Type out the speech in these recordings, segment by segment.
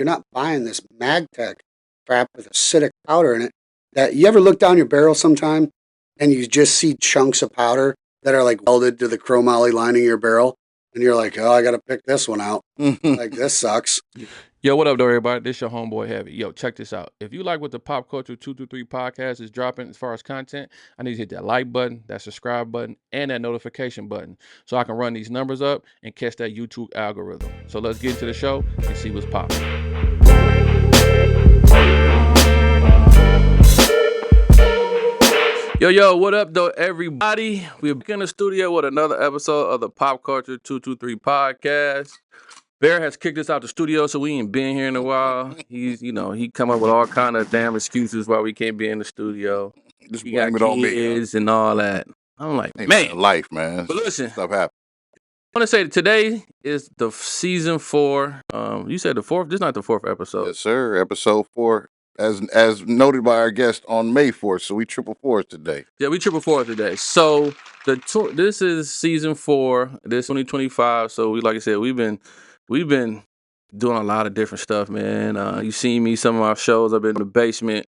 You're not buying this MagTech crap with acidic powder in it. That you ever look down your barrel sometime and you just see chunks of powder that are like welded to the chromoly lining your barrel, and you're like, oh, I got to pick this one out. Like, this sucks. Yo, what up, though, everybody? This your homeboy Heavy. Yo, check this out. If you like what the Pop Culture 223 podcast is dropping as far as content, I need you to hit that like button, that subscribe button, and that notification button so I can run these numbers up and catch that YouTube algorithm. So let's get into the show and see what's popping. Yo, what up, though, everybody? We're back in the studio with another episode of the Pop Culture 223 podcast. Bear has kicked us out the studio, so we ain't been here in a while. He come up with all kind of damn excuses why we can't be in the studio. Just He blame got it on me. kids and all that. I'm like, Ain't man, life, man. But listen, Stuff happens. I want to say that today is the season 4. You said the 4th. This is not the 4th episode. Yes, sir. Episode 4, as noted by our guest on May 4th. So we triple 4 today. Yeah, we triple 4 today. So this is season 4. This 2025. So like I said, we've been doing a lot of different stuff, man. You seen me some of our shows up in the basement.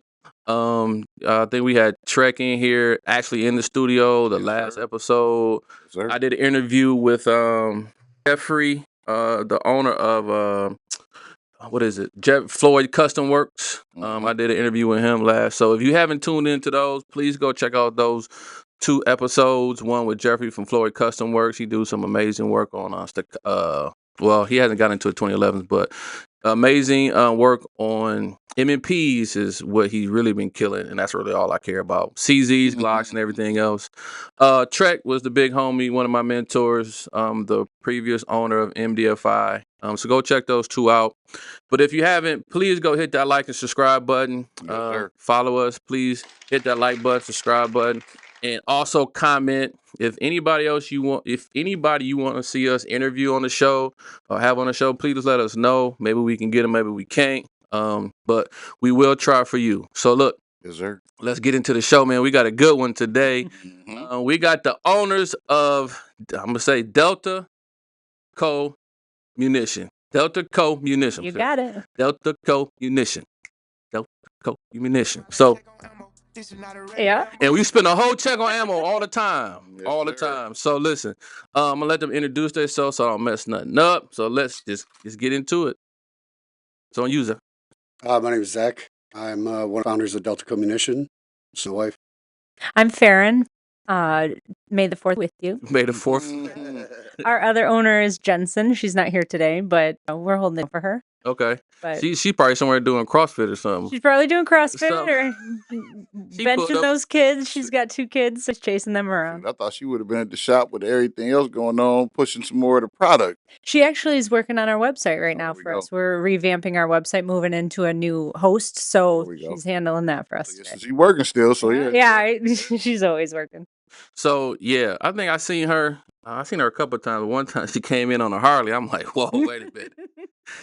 I think we had Trek in here actually in the studio the last episode. Yes, sir. I did an interview with Jeffrey, the owner of Floyd Custom Works. I did an interview with him last. So if you haven't tuned into those, please go check out those 2 episodes. One with Jeffrey from Floyd Custom Works. He do some amazing work on well, he hasn't gotten into 2011, but amazing work on M&Ps is what he's really been killing, and that's really all I care about. CZs, Glocks, and everything else. Trek was the big homie, one of my mentors, the previous owner of MDFI. So go check those 2 out. But if you haven't, please go hit that like and subscribe button. Follow us, please hit that like button, subscribe button. And also comment if anybody you want to see us interview on the show or have on the show, please just let us know. Maybe we can get them, maybe we can't. But we will try for you. So look, yes, sir. Let's get into the show, man. We got a good one today. We got the owners of, I'm gonna say, DeltaCo Munition. DeltaCo Munition. You got it. DeltaCo Munition. DeltaCo Munition. So. Yeah. And we spend a whole check on ammo all the time. Yes, all the sir. time. So listen, I'm gonna let them introduce themselves so I don't mess nothing up. So let's just get into it. It's on you, Zach. My name is Zach. I'm one of the founders of DeltaCo Munition. It's my wife. I'm Farren. May the 4th with you. May the 4th. Our other owner is Jensen. She's not here today, but we're holding it for her. Okay. But She probably somewhere doing CrossFit or something. she's probably doing CrossFit or She pulled benching up- those kids. She's got 2 kids, so she's chasing them around. I thought she would have been at the shop with everything else going on, pushing some more of the product. She actually is working on our website right now There we for go. us. We're revamping our website, moving into a new host, so There we go. she's handling that for us So, yes, today. she's working still, so yeah. Yeah, she's always working. So yeah, I think I seen her. I seen her a couple of times. One time she came in on a Harley. I'm like, whoa, wait a minute.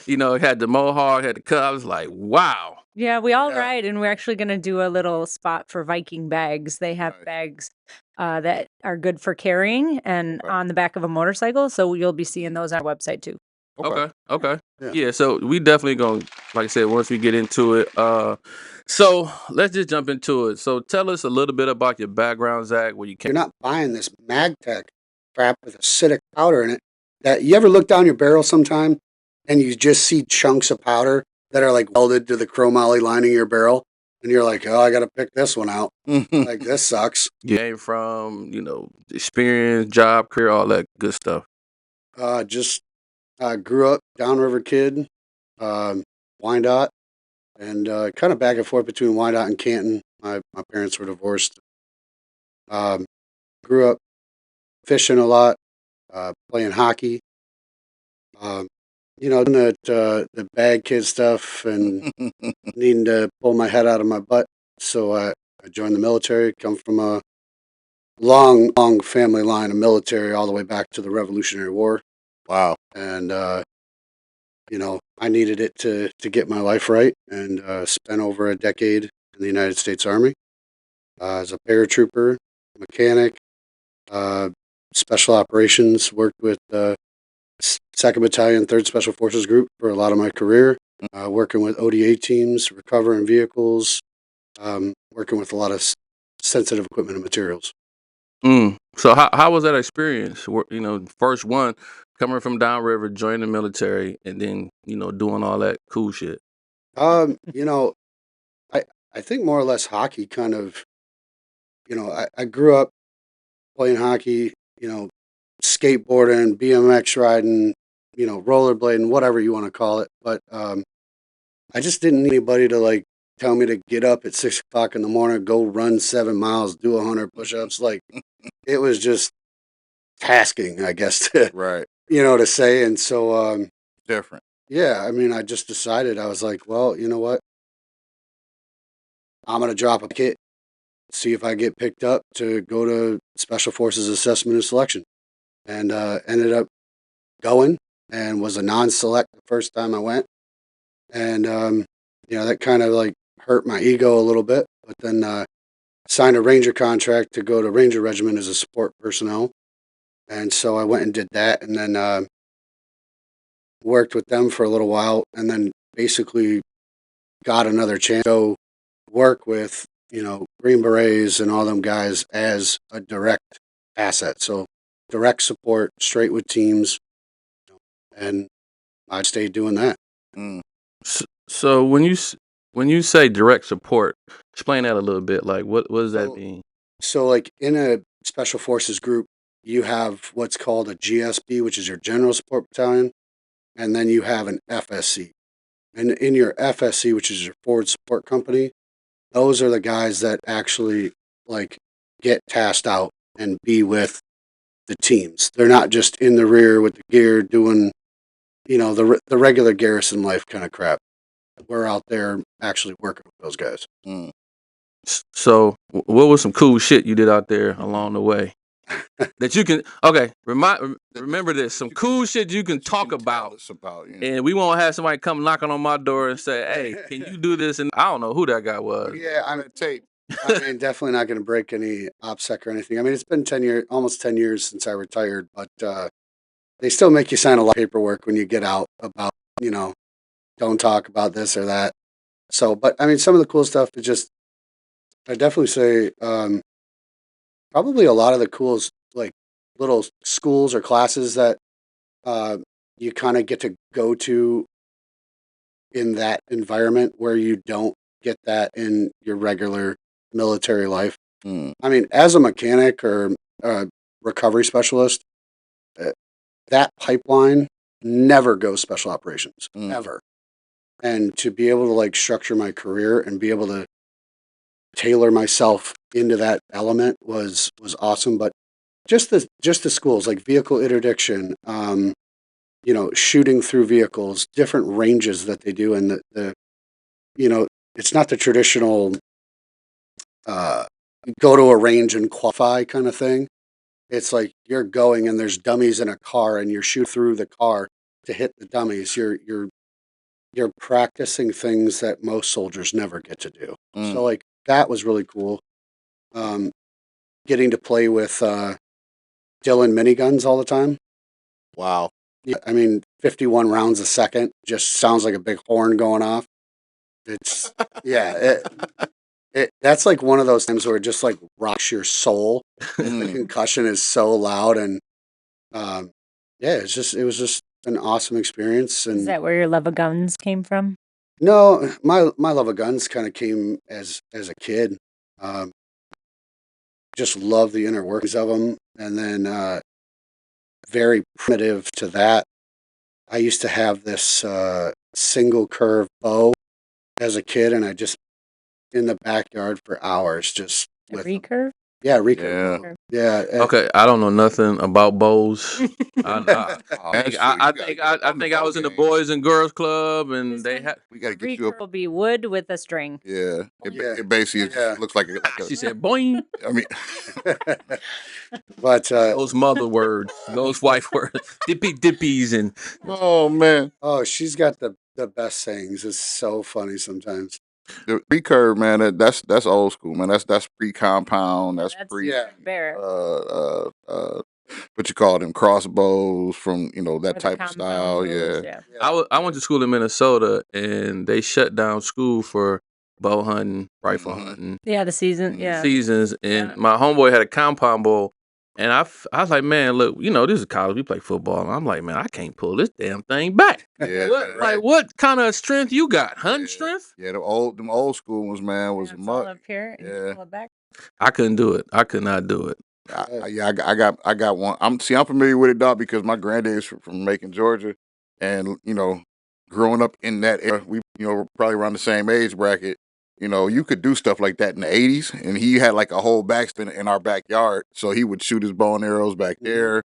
It had the mohawk, had the cut. I was like, wow. Yeah, we all Yeah. ride, and we're actually going to do a little spot for Viking bags. They have Nice. bags that are good for carrying and Okay. on the back of a motorcycle, so you'll be seeing those on our website too. Okay. Yeah. Yeah, so we definitely gonna, like I said, once we get into it. So let's just jump into it. So tell us a little bit about your background, Zach, where you You're came. not buying this MagTech crap with acidic powder in it. That you ever look down your barrel sometime and you just see chunks of powder that are like welded to the chromoly lining your barrel, and you're like, oh, I got to pick this one out. Like, this sucks. You came from, experience, job, career, all that good stuff. Just grew up downriver kid, Wyandotte, and kind of back and forth between Wyandotte and Canton. My parents were divorced. Grew up fishing a lot, playing hockey. Doing the bad kid stuff and needing to pull my head out of my butt. So I joined the military. Come from a long family line of military all the way back to the Revolutionary War. Wow. And I needed it to get my life right, and spent over a decade in the United States Army as a paratrooper, mechanic, special operations. Worked with 2nd Battalion, 3rd Special Forces Group for a lot of my career. working with ODA teams, recovering vehicles, working with a lot of sensitive equipment and materials. So how was that experience? First one coming from downriver, joining the military, and then doing all that cool shit. You know, I think more or less hockey kind of, I grew up playing hockey, skateboarding, BMX riding, rollerblading, whatever you want to call it. But I just didn't need anybody to like tell me to get up at 6 o'clock in the morning, go run 7 miles, do 100 push-ups. Like it was just tasking, I guess, Right. to say. And so, Different. yeah, I mean, I just decided, I was like, well, you know what? I'm going to drop a kit, see if I get picked up to go to Special Forces Assessment and Selection. And ended up going and was a non-select the first time I went. And, that kind of like hurt my ego a little bit. But then signed a Ranger contract to go to Ranger Regiment as a support personnel. And so I went and did that, and then worked with them for a little while, and then basically got another chance to go work with, Green Berets and all them guys as a direct asset. So direct support, straight with teams, and I stayed doing that. Mm. So when you say direct support, explain that a little bit. Like what does that mean? So like in a Special Forces group, you have what's called a GSB, which is your General Support Battalion, and then you have an FSC. And in your FSC, which is your Forward Support Company, those are the guys that actually like get tasked out and be with the teams. They're not just in the rear with the gear doing, the regular garrison life kind of crap. We're out there actually working with those guys. Mm. So what was some cool shit you did out there along the way that you can remember this, some cool shit you can talk about, and we won't have somebody come knocking on my door and say, hey, can you do this? And I don't know who that guy was. Yeah, I'm tape. I mean, definitely not going to break any OPSEC or anything. I mean, it's been 10 years, almost 10 years since I retired, but they still make you sign a lot of paperwork when you get out about, don't talk about this or that. So, but I mean, some of the cool stuff is just, I definitely say, probably a lot of the coolest, like little schools or classes that you kind of get to go to in that environment where you don't get that in your regular military life. Mm. I mean, as a mechanic or a recovery specialist, that pipeline never goes special operations, ever. And to be able to like structure my career and be able to tailor myself into that element was awesome. But just the schools, like vehicle interdiction, shooting through vehicles, different ranges that they do, and the it's not the traditional go to a range and qualify kind of thing. It's like you're going and there's dummies in a car and you shoot through the car to hit the dummies. You're practicing things that most soldiers never get to do. So like that was really cool. Getting to play with Dylan miniguns all the time. Wow. Yeah, I mean, 51 rounds a second just sounds like a big horn going off. It's yeah. That's like one of those times where it just like rocks your soul. The concussion is so loud, and yeah, it was just an awesome experience. And Is that where your love of guns came from? no, my love of guns kind of came as a kid. Just love the inner workings of them, and then very primitive to that. I used to have this single curve bow as a kid, and I just in the backyard for hours just A with them. recurve? Yeah, recurve. Yeah. Yeah. Okay, I don't know nothing about bows. I That's think true. I think I was in the Boys and Girls Club, and they had. We got to get you Recurve will be wood with a string. Yeah. Yeah. It basically Yeah. looks like a She said, "Boing." I mean, But Those mother words, those wife words, dippy dippies, and oh man, oh, she's got the best sayings. It's so funny sometimes. the recurve, man. That's old school, man. That's pre-compound. That's That's pre. Yeah. Bear. what you call them, crossbows from, that Or the type of style. compound bows, Yeah. I went to school in Minnesota, and they shut down school for bow hunting, rifle Mhm. hunting Yeah, the season. Yeah. seasons. And Yeah. my homeboy had a compound bow, and I was like, man, look, this is college. We play football. And I'm like, man, I can't pull this damn thing back. Yeah. What kind of strength you got? Hunting Yeah. strength? Yeah, them old school ones, man, was Yeah, it's all muck. up here. And Yeah. pull it back. I couldn't do it. I could not do it. I got one. I'm familiar with it, dog, because my granddad is from Macon, Georgia, and growing up in that era, we were probably around the same age bracket. You could do stuff like that in the '80s, and he had like a whole backspin in our backyard, so he would shoot his bow and arrows back there.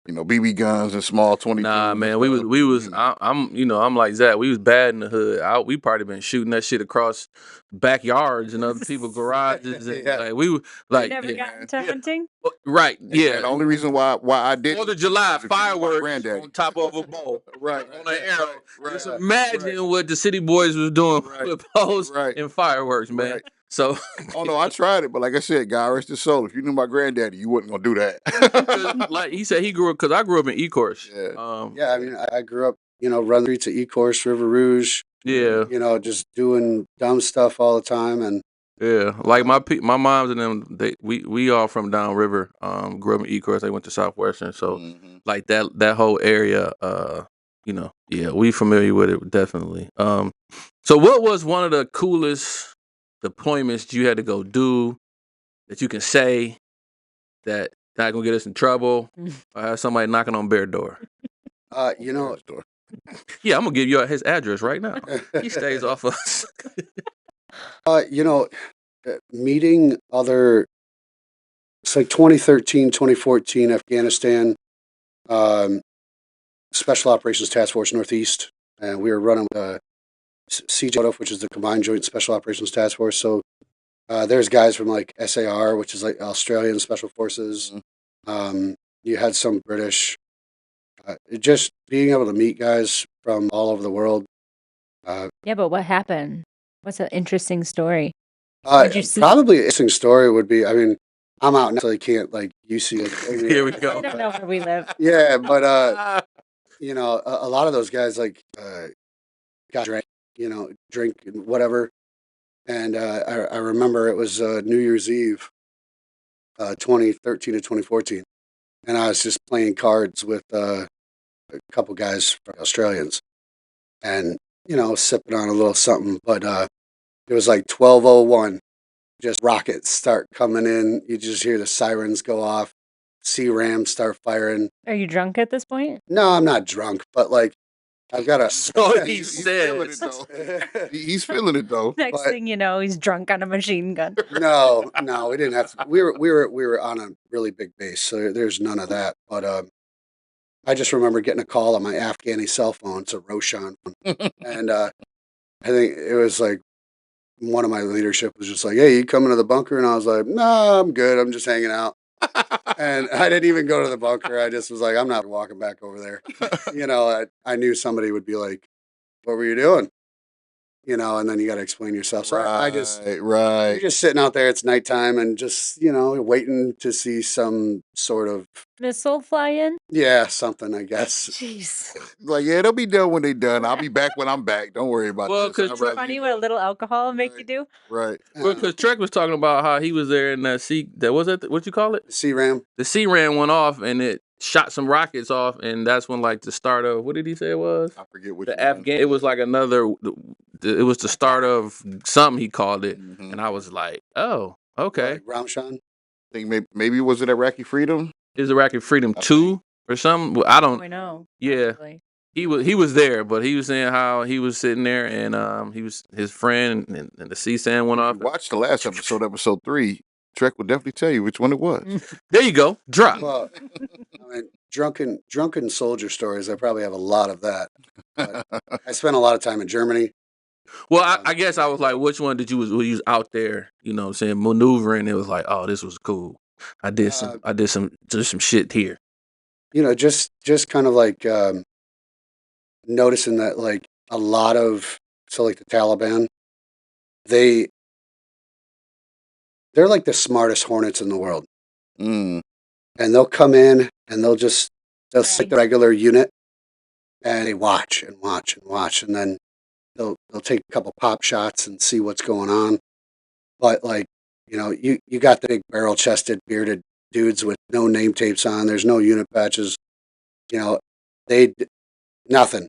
BB guns and small 22s. Nah, man, we was. I'm like Zach. We was bad in the hood. We probably been shooting that shit across backyards and other people's garages. And, Yeah. like we were You like, never got into hunting? right, Yeah, the only reason why I did 4th of July is because my fireworks granddaddy. on top of a bow, Right, on an arrow. right, Just right, imagine what the city boys was doing Right, with bows right, and fireworks, man. right. So, Oh no, I tried it, but like I said, God rest his soul. If you knew my granddaddy, you wasn't gonna do that. like he said, he grew up because I grew up in Ecorse. Yeah. Yeah, I mean, I grew up, run the streets of Ecorse, River Rouge, Yeah. Just doing dumb stuff all the time. And Yeah, like my mom's and them, we all from downriver. Grew up in Ecorse. They went to Southwestern, so Mhm. like that whole area. Yeah, we familiar with it definitely. So what was one of the coolest deployments you had to go do that you can say that not gonna get us in trouble? Or have somebody knocking on bear door? Store. Yeah, I'm gonna give you his address right now. He stays off us. Meeting other, it's like 2013, 2014, Afghanistan, Special Operations Task Force Northeast, and we were running CJOTF, which is the Combined Joint Special Operations Task Force. So there's guys from like SAR, which is like Australian Special Forces. You had some British. Just being able to meet guys from all over the world. Yeah, but what happened? What's an interesting story? Did you see? Probably an interesting story would be, I mean, I'm out now, so I can't, like, you see it. Here we go. I don't know where we live. Yeah, but, a lot of those guys, like, got drink and whatever. And I remember it was New Year's Eve, 2013 to 2014. And I was just playing cards with a couple guys from Australians and, sipping on a little something. But it was like 12:01. Just rockets start coming in. You just hear the sirens go off. C-Rams start firing. Are you drunk at this point? No, I'm not drunk, but like I've got a. So he He's feeling said. it though. He's feeling it though. Next But- thing you know, he's drunk on a machine gun. No, we didn't have to. We were on a really big base, so there's none of that. But I just remember getting a call on my Afghani cell phone. It's a Roshan phone, and I think it was like one of my leadership was just like, "Hey, you coming to the bunker?" And I was like, "No, I'm good. I'm just hanging out." And I didn't even go to the bunker. I just was like, "I'm not walking back over there." I knew somebody would be like, "What were you doing?" And then you got to explain yourself. So I just, right. you're just sitting out there. It's nighttime and just, waiting to see some sort of, Missile fly in? something, I guess. Jeez. Like, yeah, they'll be done when they done. I'll be back when I'm back. Don't worry about Well, this. 'cause I'd rather Funny you- what a little alcohol make you do. Right. Well, because Trek was talking about how he was there in that what you call it? C-Ram. The C-Ram went off and it shot some rockets off, and that's when like the start of what did he say it was? I forget which The one. Afghan. It was like another. It was the start of something he called it, Mhm. and I was like, oh, okay. Like Ramshan. I think maybe was it Iraqi Freedom? Is Iraqi Freedom I 2 or something? Well, I I don't. know. Yeah. Probably. He was there, but he was saying how he was sitting there and he was his friend and the CSAN went off. If you watched the last episode 3, Trek would definitely tell you which one it was. There you go. Drop. Well, I mean, drunken soldier stories. I probably have a lot of that. But I spent a lot of time in Germany. Well, I guess I was like, which one did you was out there? Saying maneuvering. It was like, oh, this was cool. I did some shit here. Just kind of like noticing that like a lot of like the Taliban, they're like the smartest hornets in the world. Mm. And they'll come in and they'll stick the regular unit, and they watch and watch and watch, and then they'll take a couple pop shots and see what's going on. But like, you got the big barrel chested, bearded dudes with no name tapes on. There's no unit patches. You know, nothing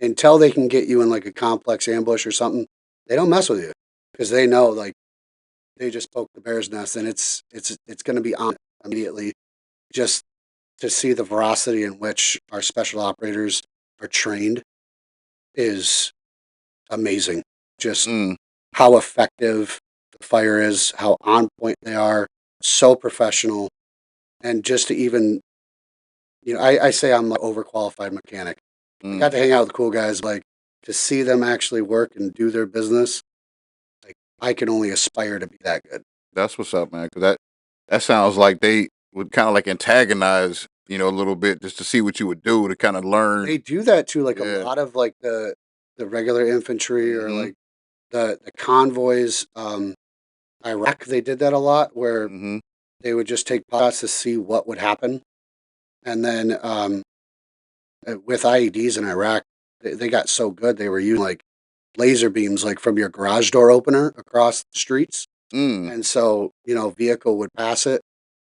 until they can get you in like a complex ambush or something. They don't mess with you because they know like they just poked the bear's nest, and it's going to be on immediately. Just to see the veracity in which our special operators are trained is amazing. Just how effective the fire is, how on point they are, so professional, and just to even, I say I'm an overqualified mechanic. I got to hang out with cool guys, like to see them actually work and do their business. Like I can only aspire to be that good. That's what's up, man. Because that sounds like they would kind of like antagonize, a little bit just to see what you would do to kind of learn. They do that too, like Yeah. a lot of like the regular infantry or Mhm. like the convoys. Iraq, they did that a lot, where they would just take pots to see what would happen, and then with IEDs in Iraq, they got so good they were using like laser beams, like from your garage door opener across the streets, and so vehicle would pass it,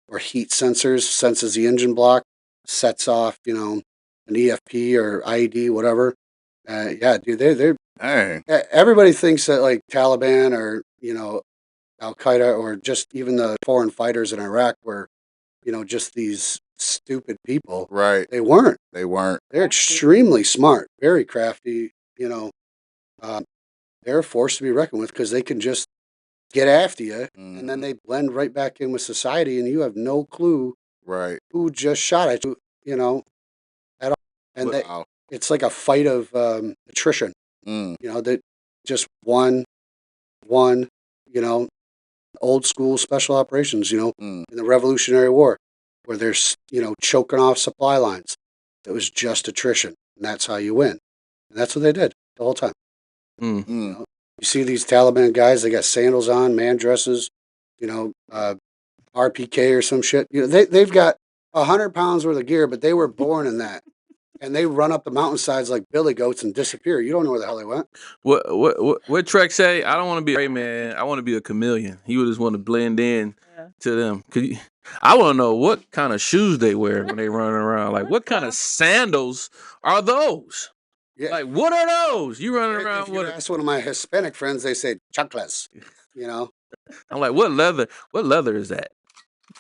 or heat sensors senses the engine block, sets off an EFP or IED, whatever. Yeah, dude, they're Dang. everybody thinks that like Taliban or Al Qaeda or just even the foreign fighters in Iraq were just these stupid people. Right. They weren't. They weren't. They're extremely smart, very crafty. Um, they're a force to be reckoned with because they can just get after you, and then they blend right back in with society, and you have no clue Right. who just shot at you. At all. And Wow. it's like a fight of attrition. That just one, old school special operations. In the Revolutionary War, where they're choking off supply lines. It was just attrition, and that's how you win. And that's what they did the whole time. You see these Taliban guys; they got sandals on, man dresses, RPK or some shit. They've got 100 pounds worth of gear, but they were born in that. And they run up the mountainsides like billy goats and disappear. You don't know where the hell they went. What Trek say? I don't want to be a gray man. I want to be a chameleon. You would just want to blend in to them. I want to know what kind of shoes they wear when they running around. Like, what kind of sandals are those? Yeah. Like, what are those? You running around If you with? ask one of my Hispanic friends, they say chocolates. I'm like, what leather? What leather is that?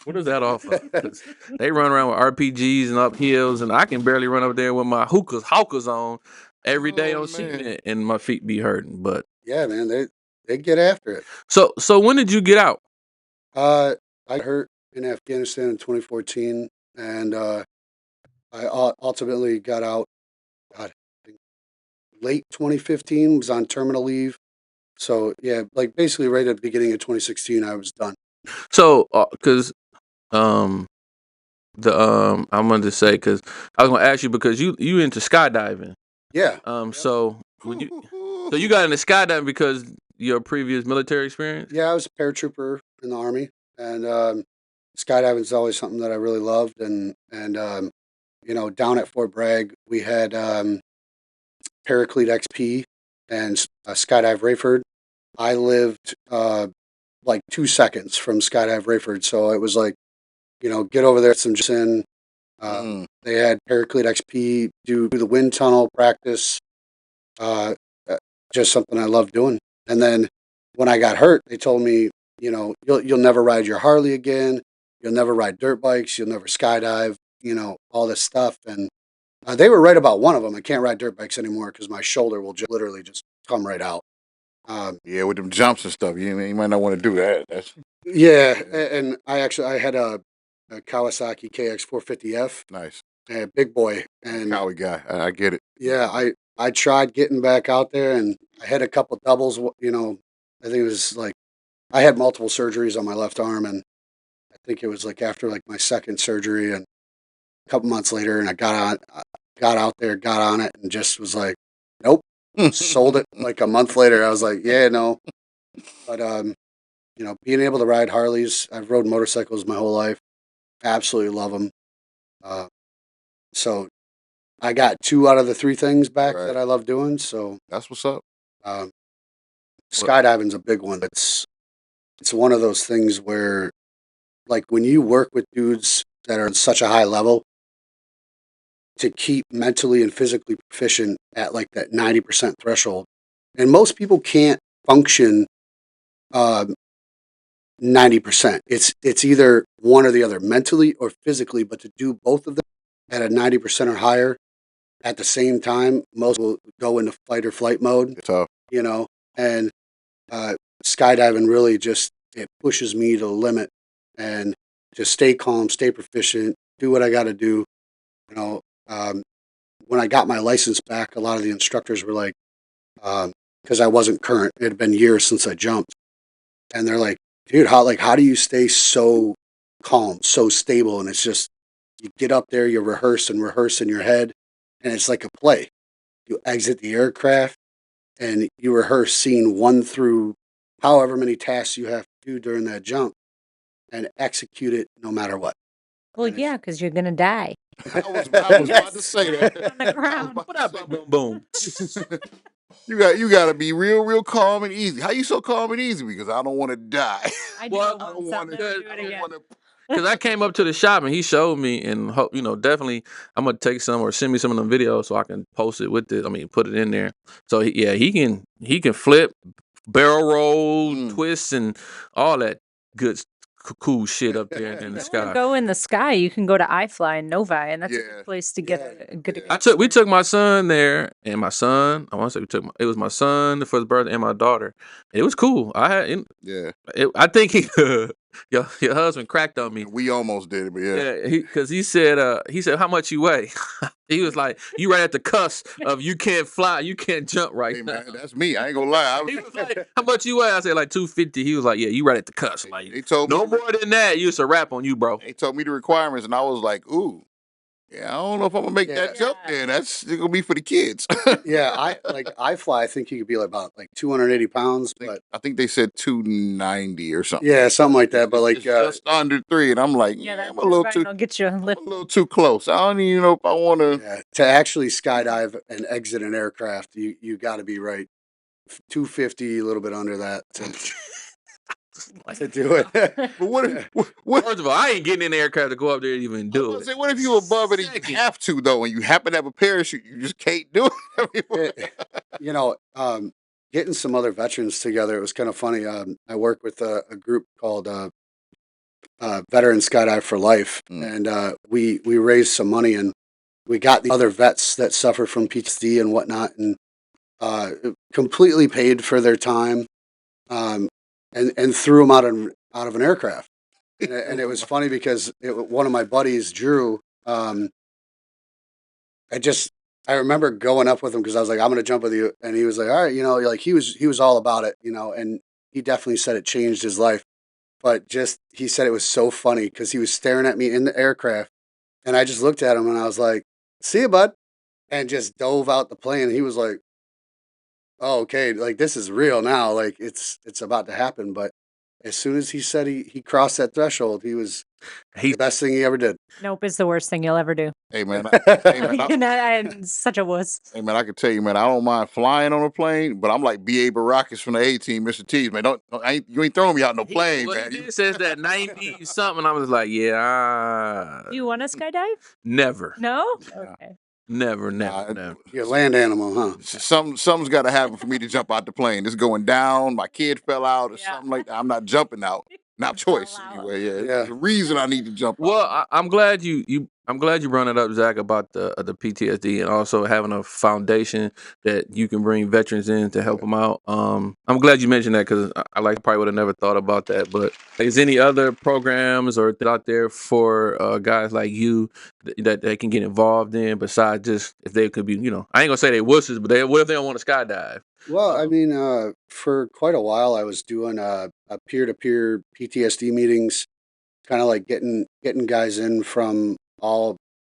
What is that off of? 'Cause they run around with RPGs and uphills, and I can barely run up there with my hawkers on every day on cement, and my feet be hurting. But yeah, man, they get after it. So when did you get out? I got hurt in Afghanistan in 2014, and I ultimately got out. God, I think late 2015. Was on terminal leave. So yeah, like basically right at the beginning of 2016, I was done. So because I'm going to say because I was going to ask you because you into skydiving. Yeah. So you got into skydiving because your previous military experience? Yeah, I was a paratrooper in the Army, and skydiving is always something that I really loved. And down at Fort Bragg, we had Paraclete XP and Skydive Rayford. I lived like 2 seconds from Skydive Rayford, so it was like, get over there, some sin. They had Paraclete XP do the wind tunnel practice. Just something I loved doing. And then when I got hurt, they told me, you'll never ride your Harley again. You'll never ride dirt bikes. You'll never skydive. All this stuff. And they were right about one of them. I can't ride dirt bikes anymore because my shoulder will literally just come right out. Yeah, with them jumps and stuff, you might not want to do that. Yeah, and I had a Kawasaki KX450F. Nice. Big boy. And Cowie guy. I get it. yeah, I tried getting back out there, and I had a couple doubles. I think it was like I had multiple surgeries on my left arm, and I think it was like after like my second surgery, and a couple months later, and I got out there, got on it, and just was like, nope. Sold it like a month later. I was like, yeah, no. But being able to ride Harleys, I've rode motorcycles my whole life. Absolutely love them. So I got 2 out of the 3 things back Right. that I love doing. So That's what's up. skydiving's a big one. It's one of those things where, like, when you work with dudes that are on such a high level, to keep mentally and physically proficient at like that 90% threshold, and most people can't function 90%. It's either one or the other, mentally or physically. But to do both of them at a 90% or higher at the same time, most will go into fight or flight mode. It's tough. You know, and skydiving really just, it pushes me to the limit, and just stay calm, stay proficient, do what I got to do. You know, when I got my license back, a lot of the instructors were like, because I wasn't current, it had been years since I jumped, and they're like, dude, how do you stay so calm, so stable? And it's just, you get up there, you rehearse and rehearse in your head, and it's like a play. You exit the aircraft, and you rehearse scene 1 through however many tasks you have to do during that jump, and execute it no matter what. Well, And yeah, because you're gonna die I was about to say that. on the ground. What up, boom, boom? You got to be real calm and easy. How you so calm and easy? Because I don't want to die. I Well, do I I want don't want something, to. never I do it don't again. want to. Because I came up to the shop and he showed me, and definitely I'm gonna take some or send me some of them videos so I can post it with it. I mean, put it in there. So he can flip, barrel roll, twist, and all that good cool shit up there in the If you want to sky. go in the sky, you can go to iFly and Novi, and that's a Yeah. good place to get Yeah. a good. Yeah. We took my son there, and my son, I want to say it was my son for his birthday and my daughter. It was cool. Yeah. I think your husband cracked on me. We almost did it, but yeah. Yeah, because he said how much you weigh. He was like, you right at the cusp of you can't fly, you can't jump right Hey now. man, that's me. I ain't gonna lie. He was like, how much you weigh? I said like 250. He was like, yeah, you right at the cusp. Like, They told me no more than that. It's a wrap on you, bro. They told me the requirements, and I was like, ooh, yeah, I don't know if I'm gonna make that Yeah. jump. Then that's gonna be for the kids. Yeah, I fly. I think you could be like about like 280 pounds, but I think they said 290 or something. yeah, something like that. But like, It's just under 3, and I'm like, Yeah, yeah, that I'm a little turbine will get you a lift. too close. I don't even know if I want to. yeah, to actually skydive and exit an aircraft, you got to be right 250, a little bit under that to do it. But what? First of all, I ain't getting in the aircraft to go up there and even do it. Say, what if you above it and you have to though, and you happen to have a parachute, you just can't do it. You know, getting some other veterans together, it was kind of funny. I work with a group called Veteran Skydive for Life, and we raised some money, and we got the other vets that suffer from PTSD and whatnot, and completely paid for their time, and threw them out of an aircraft. And it was funny because one of my buddies, Drew, I remember going up with him because I was like, I'm going to jump with you. And he was like, all right, like he was all about it, and he definitely said it changed his life. But he said it was so funny because he was staring at me in the aircraft, and I just looked at him and I was like, see you, bud. And just dove out the plane. He was like, oh, okay, like this is real now. Like it's about to happen. But as soon as he said he crossed that threshold, he was the best thing he ever did. Nope, it's the worst thing you'll ever do. Hey man, I'm such a wuss. Hey man, I can tell you, man, I don't mind flying on a plane, but I'm like B.A. Baracus from the A-Team, Mr. T's, man. You ain't throwing me out no plane, man. He says that 90 something. I was like, yeah. Do you want to skydive? Never. No? Okay. Never. You're a land animal, huh? Something's got to happen for me to jump out the plane. It's going down. My kid fell out or something like that. I'm not jumping out. Not choice anyway. Yeah, there's a reason I need to jump. Well, I'm glad I'm glad you brought it up, Zach, about the PTSD and also having a foundation that you can bring veterans in to help them out. I'm glad you mentioned that because I probably would have never thought about that. But is any other programs or out there for guys like you that they can get involved in besides just if they could be, I ain't gonna say they wusses, but what if they don't want to skydive? Well, I mean, for quite a while, I was doing a peer-to-peer PTSD meetings, kind of like getting guys in from all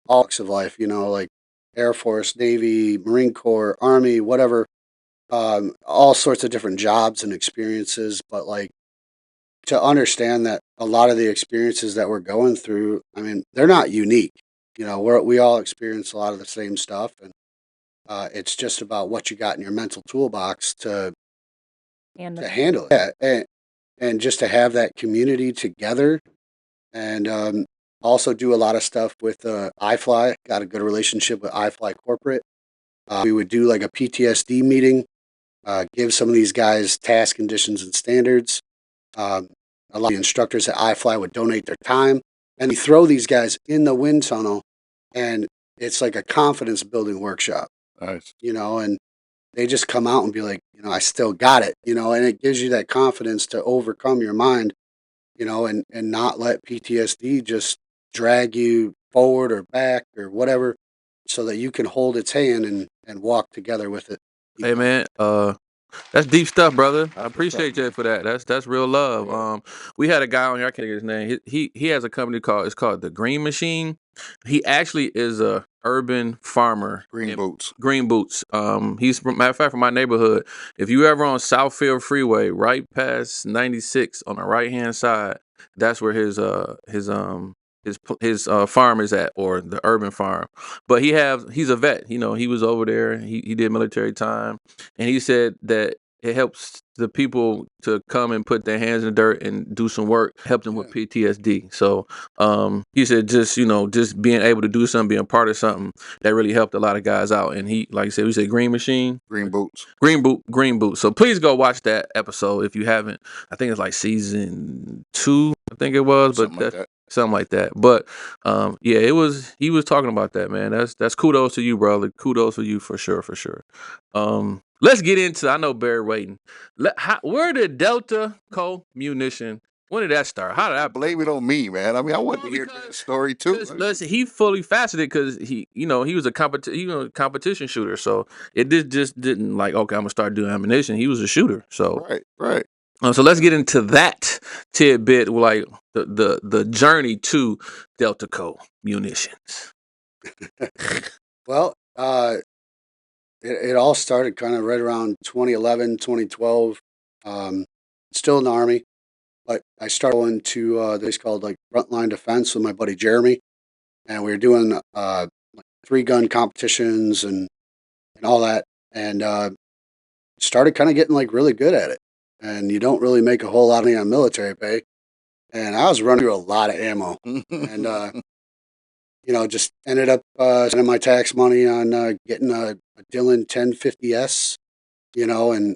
walks of life, like Air Force, Navy, Marine Corps, Army, whatever, all sorts of different jobs and experiences. But like to understand that a lot of the experiences that we're going through, I mean, they're not unique. we all experience a lot of the same stuff, and it's just about what you got in your mental toolbox to handle it. Yeah, and just to have that community together, and also do a lot of stuff with iFly. Got a good relationship with iFly Corporate. We would do like a PTSD meeting, give some of these guys task conditions and standards. A lot of the instructors at iFly would donate their time, and we throw these guys in the wind tunnel, and it's like a confidence building workshop. Nice. And they just come out and be like, I still got it, and it gives you that confidence to overcome your mind, and not let PTSD just drag you forward or back or whatever, so that you can hold its hand and walk together with it. Hey man, that's deep stuff, brother. I appreciate you for that. That's real love. We had a guy on here. I can't get his name. He has a company called the Green Machine. He actually is a urban farmer. Green boots. Green Boots. He's matter of fact from my neighborhood. If you ever on Southfield Freeway, right past 96 on the right hand side, that's where his farm is at, or the urban farm. But he's a vet. He was over there. He did military time, and he said that it helps the people to come and put their hands in the dirt and do some work, help them with PTSD. So he said just being able to do something, being part of something, that really helped a lot of guys out. And he, like I said, we said Green Machine. Green boots. Green Boots. So please go watch that episode if you haven't. I think it's like season 2, I think it was, something like that. But yeah, he was talking about that, man. That's kudos to you, brother. Kudos to you for sure. Let's get into, I know Barry waiting. Where did DeltaCo Munition, when did that start? How did that Blame it on me, man. I mean, I want to hear that story too. Listen, he fully faceted because he was a competition shooter. So it just didn't like, okay, I'm gonna start doing ammunition. He was a shooter. So right. So let's get into that tidbit, like the journey to DeltaCo Munitions. Well, it all started kind of right around 2011, 2012. Still in the Army, but I started going to this called like Frontline Defense with my buddy Jeremy, and we were doing like 3-gun competitions and all that, and started kind of getting like really good at it. And you don't really make a whole lot of money on military pay, and I was running through a lot of ammo, and just ended up spending my tax money on getting a Dillon 1050S, and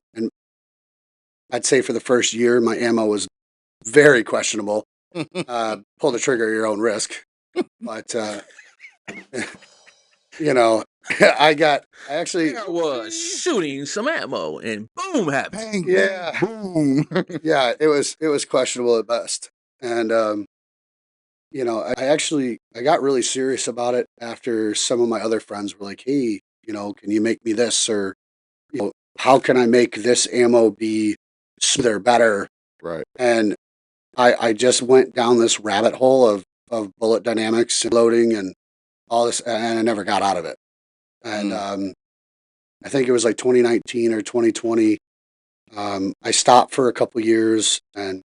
I'd say for the first year, my ammo was very questionable. Pull the trigger at your own risk. But, I was shooting some ammo and boom happened. Bang, yeah. Boom. Yeah, it was questionable at best. And, I got really serious about it after some of my other friends were like, hey, can you make me this? Or, how can I make this ammo be smoother, better? Right. And I just went down this rabbit hole of bullet dynamics and loading and all this, and I never got out of it. And I think it was like 2019 or 2020. I stopped for a couple years, and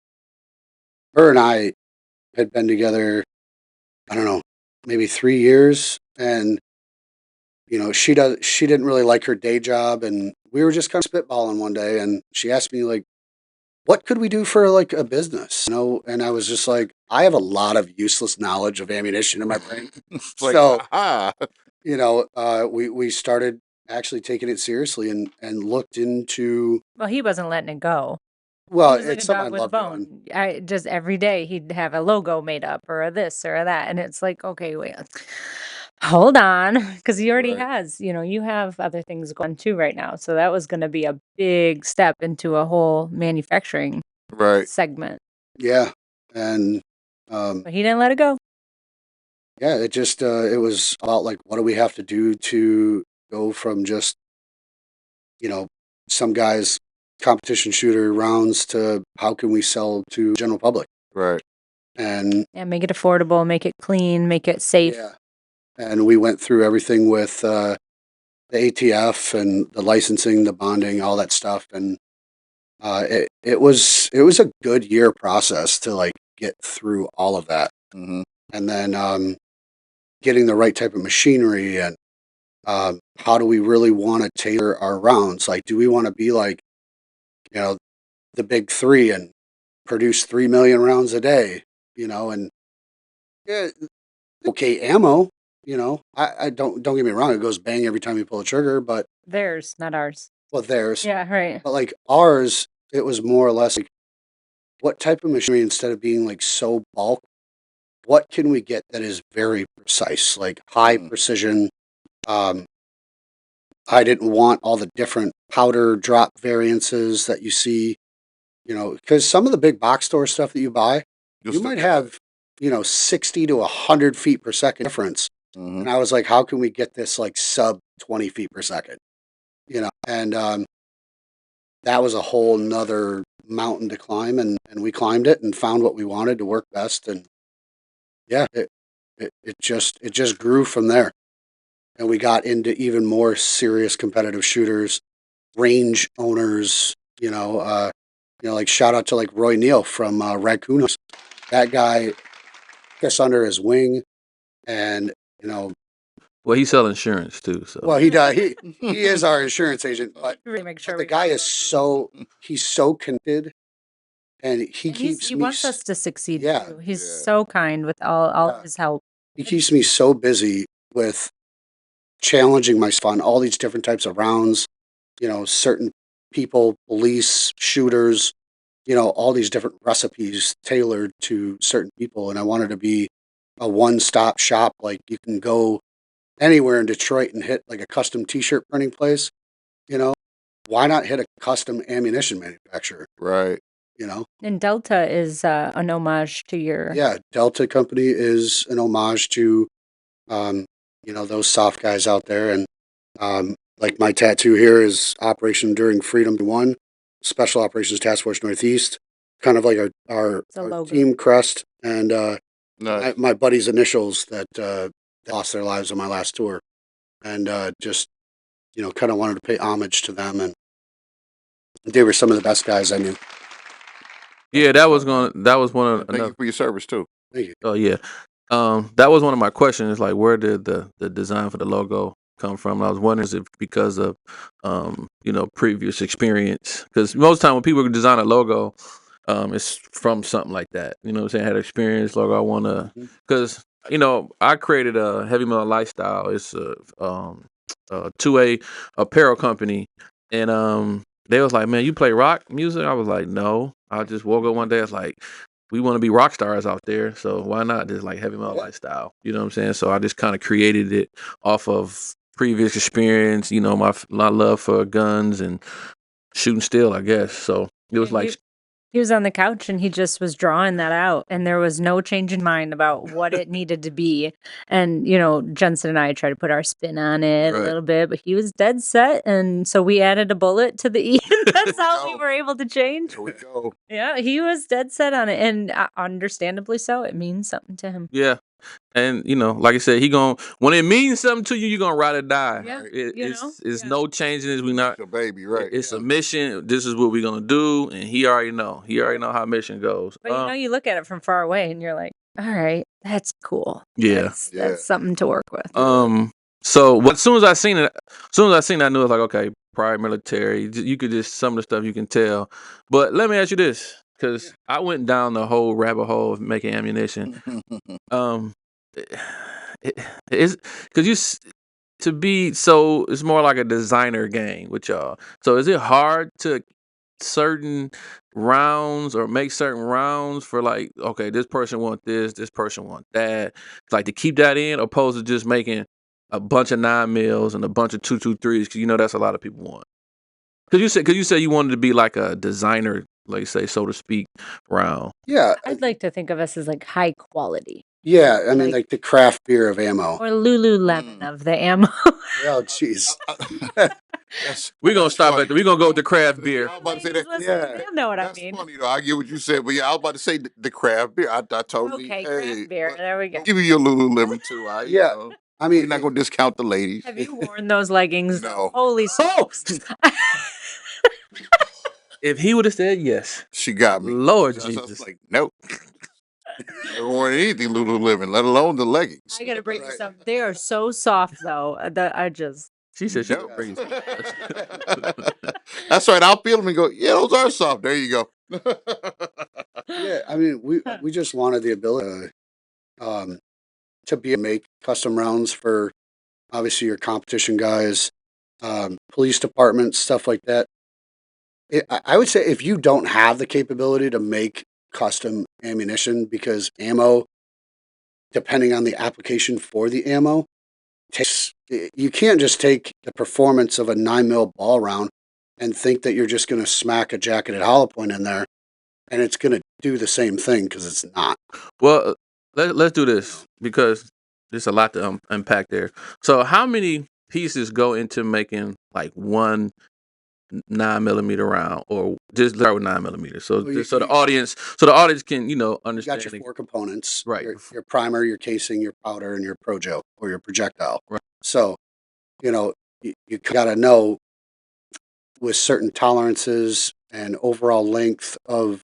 her and I had been together, I don't know, maybe 3 years. And, she didn't really like her day job, and we were just kind of spitballing one day, and she asked me like, what could we do for like a business? And I was just like, I have a lot of useless knowledge of ammunition in my brain. We started actually taking it seriously and looked into. Well, he wasn't letting it go. Well, He was like it's a something I dog with a love doing. bone. Just every day he'd have a logo made up or a this or a that, and it's like, okay, wait, hold on, because he already Right. has. You have other things going too right now, so that was going to be a big step into a whole manufacturing Right. segment. Yeah, and But he didn't let it go. yeah, it just it was about like, what do we have to do to go from just some guys competition shooter rounds to how can we sell to general public? Right. And Yeah, make it affordable, make it clean, make it safe. yeah, and we went through everything with the ATF and the licensing, the bonding, all that stuff, and it was a good year process to like get through all of that. Mm-hmm. And then getting the right type of machinery, and how do we really want to tailor our rounds? Like, do we want to be like, the big three and produce 3 million rounds a day, and yeah, okay, ammo, I don't get me wrong, it goes bang every time you pull the trigger, but Theirs, not ours. theirs, Yeah, right. but like ours, it was more or less like, what type of machinery, instead of being like so bulk, what can we get that is very precise, like high precision? Um, I didn't want all the different powder drop variances that you see, because some of the big box store stuff that you buy, you might have, 60 to 100 feet per second difference. And I was like, how can we get this like sub 20 feet per second? And that was a whole nother mountain to climb. And we climbed it and found what we wanted to work best. And yeah, it just grew from there. And we got into even more serious competitive shooters, range owners, like shout out to like Roy Neal from Raccoon. That guy took us under his wing, and Well, he sell insurance too, so. well, he does. He is our insurance agent, but Really make sure the we guy got is those. he's so committed, and he And keeps he me wants us to succeed yeah. too. He's so kind with all Yeah. of his help. he keeps me so busy with challenging myself on all these different types of rounds, certain people, police, shooters, all these different recipes tailored to certain people. And I wanted to be a one-stop shop. Like, you can go anywhere in Detroit and hit like a custom t-shirt printing place, why not hit a custom ammunition manufacturer, Right. And Delta is an homage to your. Yeah, Delta Company is an homage to, those soft guys out there. And like my tattoo here is Operation Enduring Freedom 1, Special Operations Task Force Northeast, kind of like our It's a logo. team crest, and Nice. my buddies' initials that lost their lives on my last tour, and just kind of wanted to pay homage to them, and they were some of the best guys I knew. Yeah, that was one of Thank you for your service too. Thank you. Oh yeah, that was one of my questions. Like, where did the design for the logo come from? And I was wondering, is it because of previous experience? Because most time when people design a logo, it's from something like that. You know what I'm saying? I had experience logo. I want to, because I created a heavy metal lifestyle. It's a 2A apparel company, and they was like, man, you play rock music? I was like, no. I just woke up one day. I was like, we want to be rock stars out there, so why not just like heavy metal lifestyle? You know what I'm saying? So I just kind of created it off of previous experience. My love for guns and shooting steel, I guess. So it was like, He was on the couch and he just was drawing that out, and there was no change in mind about what it needed to be. And Jensen and I tried to put our spin on it a Right. little bit, but he was dead set, and so we added a bullet to the E. That's how we were able to change. Here we go. Yeah, he was dead set on it, and understandably so. It means something to him. yeah. And like I said, when it means something to you, you're gonna ride or die. Yeah, It's no changing this. We not. Your baby, right? It's a mission. This is what we're gonna do, and he already know. He already know how mission goes. But you look at it from far away, and you're like, all right, that's cool. Yeah. That's something to work with. So as soon as I seen it, I knew it was like, okay, prior military. You could just, some of the stuff you can tell. But let me ask you this, because I went down the whole rabbit hole of making ammunition. It's because it's more like a designer game with y'all. So is it hard to certain rounds or make certain rounds for, like, okay, this person want this person want that, like to keep that in, opposed to just making a bunch of 9mm and a bunch of 223s, because that's a lot of people want. Because you said you wanted to be like a designer, like, say, so to speak, round. Yeah, I'd like to think of us as like high quality. yeah. I mean, like the craft beer of ammo. Or Lululemon of the ammo. Oh, jeez. We're gonna stop at we're gonna go with the craft beer. I was about to say that. Yeah. You know what I That's mean. funny though. I get what you said, but yeah, I was about to say the craft beer. I totally. Okay, hey, craft beer. There we go. Give you your Lululemon too. Yeah. I mean, You're not gonna discount the ladies. Have you worn those leggings? No. Holy smokes. If he would have said yes, She got me. Lord I was Jesus. like, nope. Never worn anything Lululemon, let alone the leggings. I gotta bring Right. this up. They are so soft though. That I just She said she Yep. gonna bring you some. That's right. I'll feel them and go, yeah, those are soft. There you go. Yeah, I mean, we just wanted the ability to be able to make custom rounds for obviously your competition guys, police departments, stuff like that. I would say if you don't have the capability to make custom ammunition, because ammo, depending on the application for the ammo, you can't just take the performance of a 9mm ball round and think that you're just going to smack a jacketed hollow point in there and it's going to do the same thing, because it's not. Well, let's do this because there's a lot to unpack there. So, how many pieces go into making like one 9mm round, or just start with 9mm? So, Well, so the audience can You got understand. your 4 components, Right. Your primer, your casing, your powder, and your projo or your projectile. Right. So, you got to know with certain tolerances and overall length of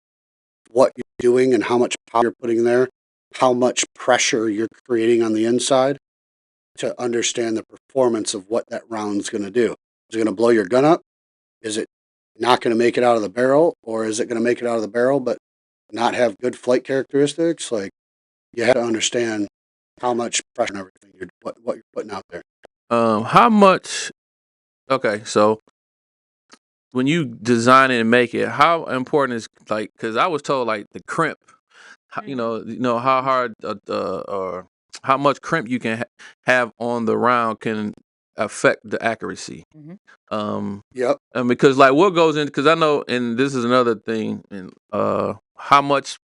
what you're doing and how much power you're putting there, how much pressure you're creating on the inside, to understand the performance of what that round's going to do. Is it going to blow your gun up? Is it not going to make it out of the barrel? Or is it going to make it out of the barrel but not have good flight characteristics? Like, you have to understand how much pressure and everything what you're putting out there. How much? Okay, so when you design it and make it, how important is like? Because I was told like the crimp, you know how hard or how much crimp you can have on the round can affect the accuracy. Yep. And because like what goes in, because I know, and this is another thing, and how much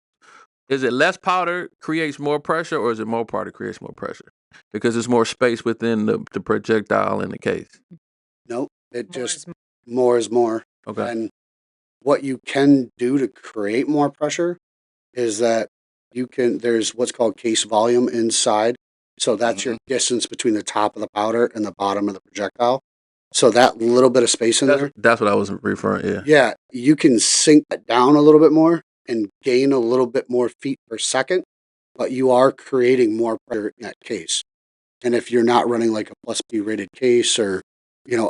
is it? Less powder creates more pressure, or is it more powder creates more pressure? Because there's more space within the projectile in the case. Nope. It More just is more is more. Okay. And what you can do to create more pressure is that there's what's called case volume inside. So that's your distance between the top of the powder and the bottom of the projectile. So that little bit of space in there, That's what I was referring. Yeah. yeah, you can sink that down a little bit more and gain a little bit more feet per second, but you are creating more pressure in that case. And if you're not running like a plus B rated case, or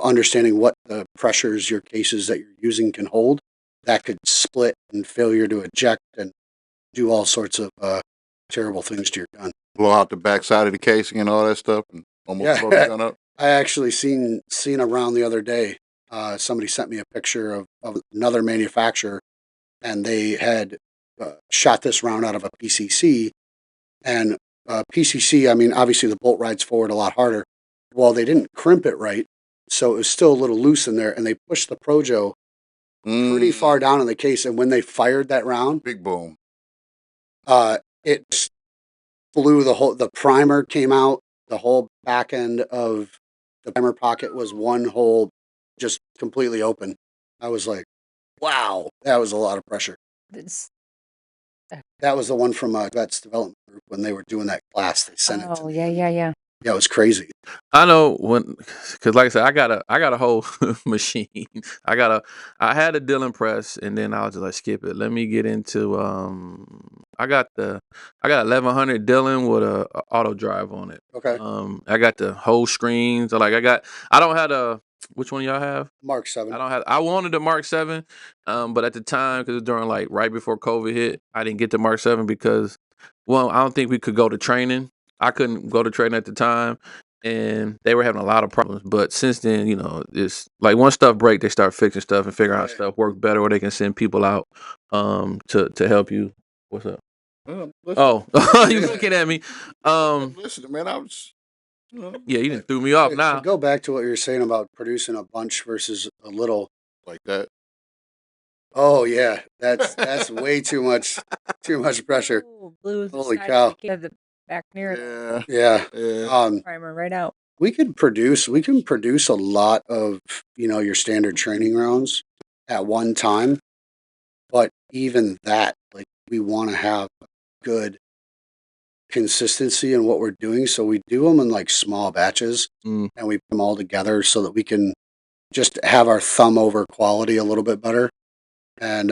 understanding what the pressures your cases that you're using can hold, that could split and failure to eject and do all sorts of terrible things to your gun. Blow out the backside of the casing and all that stuff and almost blow the gun up. I actually seen a round the other day. Somebody sent me a picture of another manufacturer, and they had shot this round out of a PCC. And PCC, I mean, obviously the bolt rides forward a lot harder. Well, they didn't crimp it right, so it was still a little loose in there, and they pushed the projo pretty far down in the case. And when they fired that round, Big boom. It blew the primer came out. The whole back end of the primer pocket was one hole, just completely open. I was like, wow, that was a lot of pressure. That was the one from Vets Development Group when they were doing that class. They sent it to me. yeah. Yeah, it was crazy. I know because like I said, I got a whole machine. I had a Dylan press, and then I was just like, skip it. Let me get into I got 1100 Dylan with a auto drive on it. Okay. I got the whole screen. So like I don't have which one y'all have? Mark 7. I wanted the Mark 7, but at the time, because it was during like right before COVID hit, I didn't get the Mark 7 because, well, I don't think we could go to training. I couldn't go to training at the time, and they were having a lot of problems. But since then, it's like once stuff break, they start fixing stuff and figuring out how stuff work better, or they can send people out to help you. What's up? Oh, you looking at me? Listen, man, I was. Yeah, you didn't threw me off now. To go back to what you were saying about producing a bunch versus a little. Like that. Oh yeah, that's way too much pressure. Blue Holy cow! Have the back near it. Yeah. Primer right out. We can produce a lot of your standard training rounds at one time, but even that, like, we want to have good consistency in what we're doing, so we do them in like small batches, and we put them all together so that we can just have our thumb over quality a little bit better. And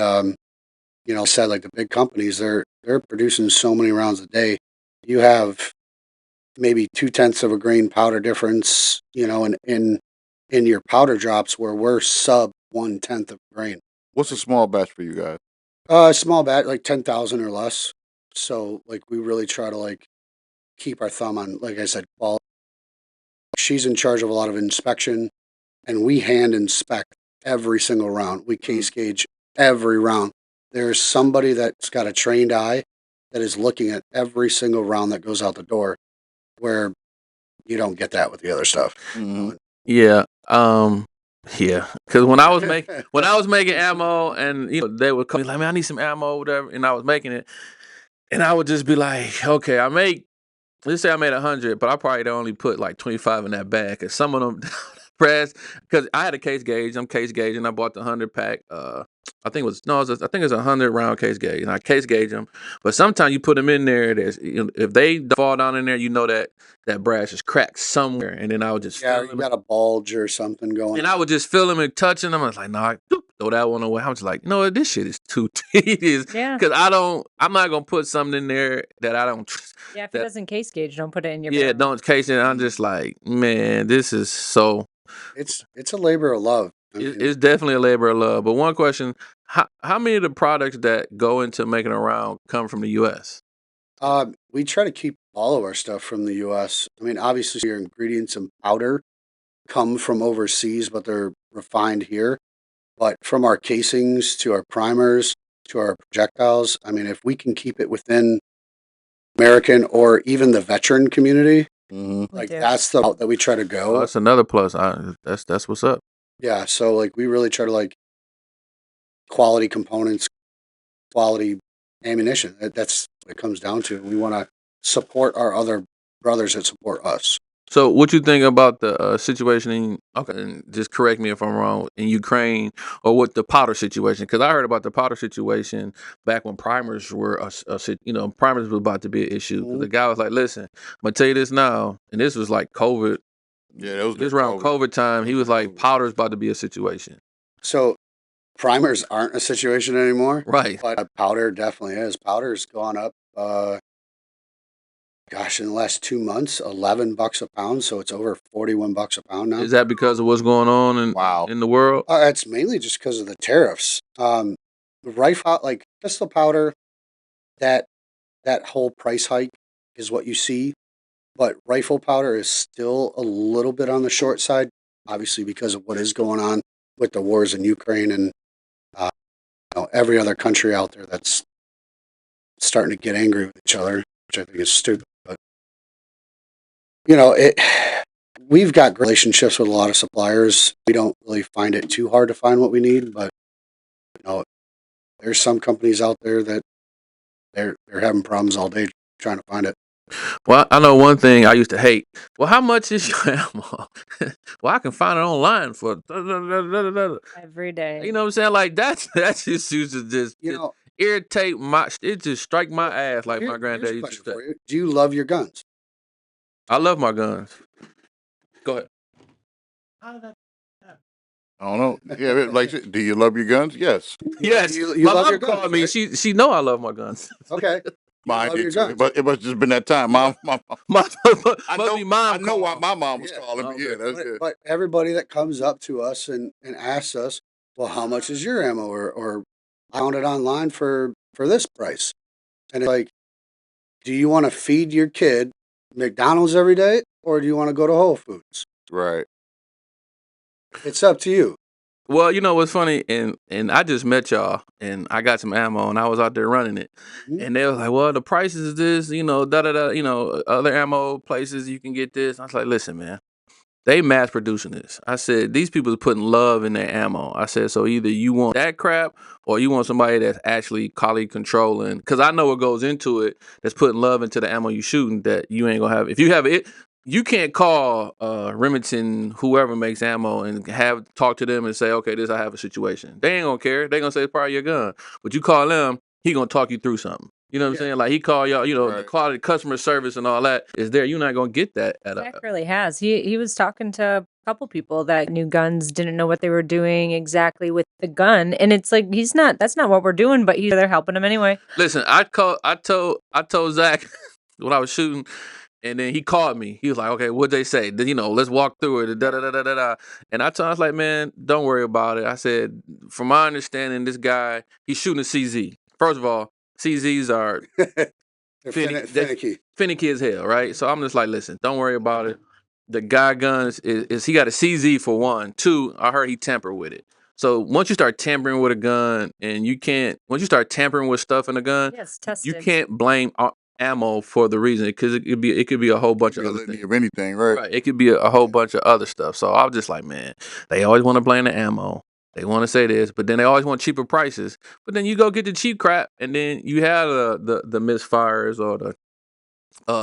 said like the big companies, they're producing so many rounds a day. You have maybe 2/10 of a grain powder difference, in your powder drops where we're sub 1/10 of a grain. What's a small batch for you guys? Small batch, like 10,000 or less. So like we really try to like keep our thumb on, like I said, quality. She's in charge of a lot of inspection, and we hand inspect every single round. We case gauge every round. There's somebody that's got a trained eye that is looking at every single round that goes out the door, where you don't get that with the other stuff. Mhm. Yeah. Yeah. Because when I was making ammo, and they would come like, man, I need some ammo, whatever, and I was making it, and I would just be like, okay, let's say I made 100, but I probably only put like 25 in that bag, because some of them press, because I had a case gauge. I'm case gauging. I bought the 100 pack. I think it's a 100 round case gauge, and I case gauge them. But sometimes you put them in there. If they fall down in there, that brass is cracked somewhere, and then I would just Yeah, you got a bulge or something going. and I would just feel them and touching them. I was like, nah, throw that one away. I was like, this shit is too tedious. Yeah. Because I'm not gonna put something in there that I don't trust. Yeah, if it doesn't case gauge, don't put it in your Yeah, barrel. don't case it. I'm just like, man, this is so. It's a labor of love. It's definitely a labor of love. But one question: how many of the products that go into making a round come from the U.S.? We try to keep all of our stuff from the U.S. I mean, obviously, your ingredients and powder come from overseas, but they're refined here. But from our casings to our primers to our projectiles, I mean, if we can keep it within American or even the veteran community, like that's the route that we try to go. That's another plus. That's what's up. Yeah, so like we really try to like quality components, quality ammunition. That's what it comes down to. We want to support our other brothers that support us. So, what you think about the situation and just correct me if I'm wrong, in Ukraine, or with the powder situation? Because I heard about the powder situation back when primers were, primers was about to be an issue. 'Cause the guy was like, "Listen, I'm gonna tell you this now," and this was like COVID. Yeah, that was this around COVID time. He was like, "Powder's about to be a situation." So primers aren't a situation anymore, Right? but powder definitely is. Powder's gone up. In the last 2 months, $11 a pound, so it's over $41 a pound now. Is that because of what's going on in the world? It's mainly just because of the tariffs. Rifle, like pistol powder, that whole price hike is what you see, but rifle powder is still a little bit on the short side, obviously because of what is going on with the wars in Ukraine and every other country out there that's starting to get angry with each other, which I think is stupid. But we've got relationships with a lot of suppliers. We don't really find it too hard to find what we need, but there's some companies out there that they're having problems all day trying to find it. Well, I know one thing I used to hate. Well, how much is your ammo? Well, I can find it online for every day. You know what I'm saying? Like that just used to just irritate it just strike my ass like my granddad used to say. For you. Do you love your guns? I love my guns. Go ahead. How did that happen? I don't know. Yeah, like, do you love your guns? Yes. Yes. You my love mom your guns, called me. right? She know I love my guns. Okay. Mine did too, but it must just been that time. Mom. I know why my mom was calling me. Yeah, that's it. But everybody that comes up to us and asks us, well, how much is your ammo? Or I found it online for this price. And it's like, do you want to feed your kid McDonald's every day, or do you want to go to Whole Foods? Right. It's up to you. Well, you know what's funny, and I just met y'all, and I got some ammo, and I was out there running it, and they was like, "Well, the price is this, other ammo places you can get this." I was like, "Listen, man, they mass producing this." I said, "These people are putting love in their ammo." I said, "So either you want that crap, or you want somebody that's actually quality controlling, because I know what goes into it. That's putting love into the ammo you shooting. That you ain't gonna have. If you have it." You can't call Remington, whoever makes ammo, and talk to them and say, "Okay, I have a situation." They ain't gonna care. They gonna say it's part of your gun. But you call them, he gonna talk you through something. You know what I'm saying? Like he call y'all, the quality customer service and all that is there. You're not gonna get that at Zach really has. He was talking to couple people that knew guns didn't know what they were doing exactly with the gun, and it's like that's not what we're doing, but they're helping him anyway. Listen, I told Zach when I was shooting, and then he called me. He was like, "Okay, what'd they say? Let's walk through it." Da da da da da da. And I was like, "Man, don't worry about it." I said, "From my understanding, this guy he's shooting a CZ. First of all, CZs are They're finicky. finicky as hell, right? So I'm just like, listen, don't worry about it. The guy guns is he got a CZ for one. Two, I heard he tampered with it. So once you start tampering with a gun, and once you start tampering with stuff in a gun, Yes, tested. you can't blame ammo for the reason, because it could be a whole bunch of other Litany things. of anything, right? Right, it could be a whole bunch of other stuff. So I was just like, man, they always want to blame the ammo. They want to say this, but then they always want cheaper prices. But then you go get the cheap crap, and then you have the misfires or the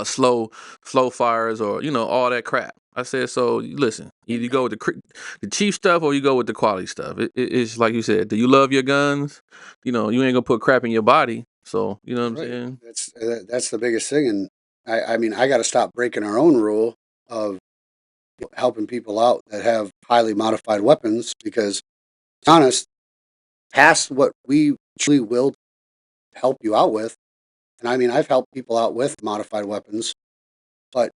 slow fires, or all that crap. I said, so listen, either you go with the cheap stuff or you go with the quality stuff. It's like you said, do you love your guns? You ain't gonna put crap in your body. So you know what I'm Right. saying? That's the biggest thing. And I mean, I got to stop breaking our own rule of helping people out that have highly modified weapons, because, to be honest, past what we truly will help you out with. And I mean, I've helped people out with modified weapons, but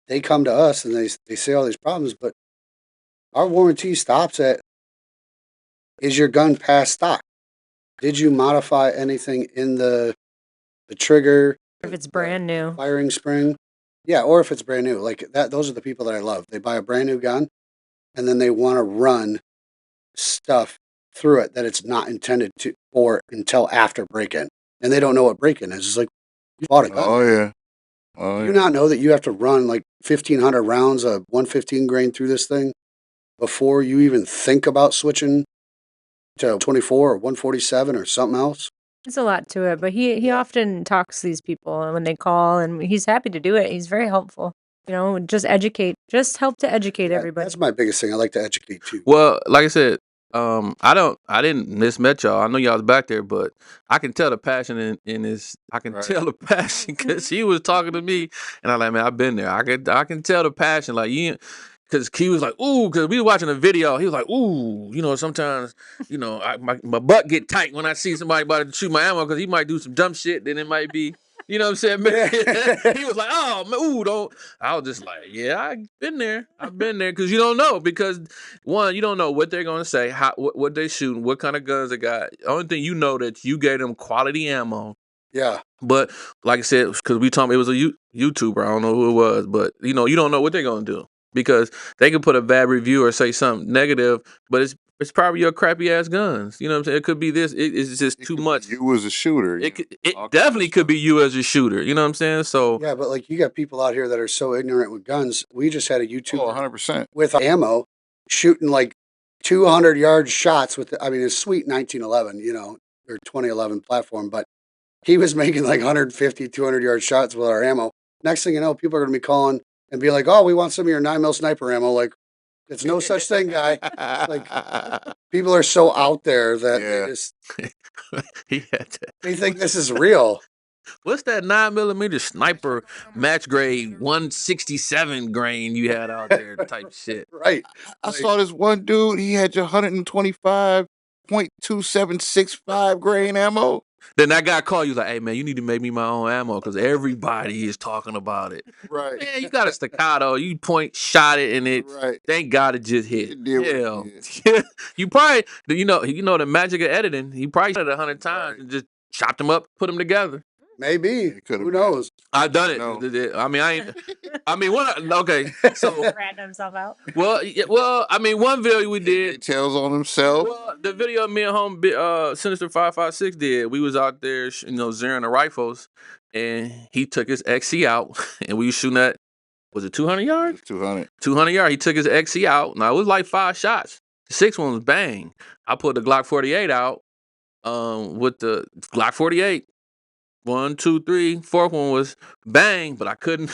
they come to us and they say all these problems, but our warranty stops at, is your gun past stock? Did you modify anything in the trigger? If it's brand new. Firing spring? Yeah, or if it's brand new. Like that, those are the people that I love. They buy a brand new gun and then they want to run stuff through it that it's not intended for until after break-in. And they don't know what break-in is. It's like, you bought a gun. Oh yeah. Do you not know that you have to run like 1,500 rounds of 115 grain through this thing before you even think about switching to 24 or 147 or something else? There's a lot to it, but he often talks to these people when they call, and he's happy to do it. He's very helpful. Just help to educate everybody. That's my biggest thing. I like to educate too. Well, like I said, I didn't mismet y'all. I know y'all was back there, but I can tell the passion in his. I can tell the passion, because he was talking to me, and I'm like, man, I've been there. I can tell the passion, like because he was like, ooh, because we were watching a video. He was like, ooh, sometimes, my butt get tight when I see somebody about to shoot my ammo, because he might do some dumb shit. Then it might be, you know what I'm saying? He was like, oh, man, ooh, don't. I was just like, yeah, I've been there, because you don't know, because one, you don't know what they're gonna say, what they shooting, what kind of guns they got. The only thing you know that you gave them quality ammo. Yeah. But like I said, because we told him it was a YouTuber, I don't know who it was, but you don't know what they're gonna do, because they could put a bad review or say something negative, but it's probably your crappy ass guns. You know what I'm saying? It could be this. It's just too much. You as a shooter. It definitely could be you as a shooter. You know what I'm saying? So yeah, but like, you got people out here that are so ignorant with guns. We just had a YouTuber 100% with ammo shooting like 200-yard shots with, I mean, it's sweet 1911, or 2011 platform, but he was making like 150, 200-yard shots with our ammo. Next thing you know, people are going to be calling and be like, oh, we want some of your 9mm sniper ammo. Like, it's no such thing, guy. Like, people are so out there that they just, they think this is real. What's that 9mm sniper match grade 167 grain you had out there type shit? Right. I saw this one dude, he had your 125.2765 grain ammo. Then that guy called you like, hey man, you need to make me my own ammo, because everybody is talking about it. Right. Man, you got a staccato, you shot it, and it thank God it just hit. Hell. You probably the magic of editing, he probably shot it 100 times and just chopped them up, put them together. Maybe. Who knows? I've done it. No. I mean, okay. So ratting himself out. Well, I mean, one video we did. Tells on himself. Well, the video me and home Sinister 556 did. We was out there, zeroing the rifles, and he took his XC out, and we was shooting at, was it 200 yards? 200. 200 yards. He took his XC out. Now it was like 5 shots. The 6th one was bang. I put the Glock 48 out, with the Glock 48. 1, 2, 3. 4th one was bang, but I couldn't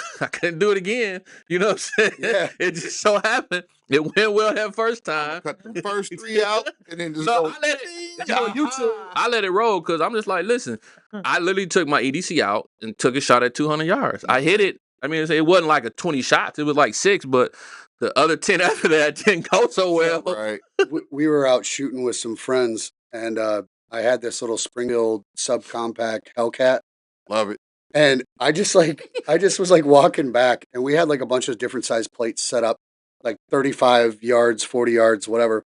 do it again. You know what I'm saying? Yeah. It just so happened it went well that first time. Cut the first 3 out and then just No, go. I let it on YouTube. I let it roll, because I'm just like, listen, I literally took my EDC out and took a shot at 200 yards. I hit it. I mean, it wasn't like a 20 shots. It was like 6, but the other 10 after that didn't go so well. Right. We were out shooting with some friends, and I had this little Springfield subcompact Hellcat, Love it. and I just was like walking back, and we had like a bunch of different size plates set up, like 35 yards, 40 yards, whatever.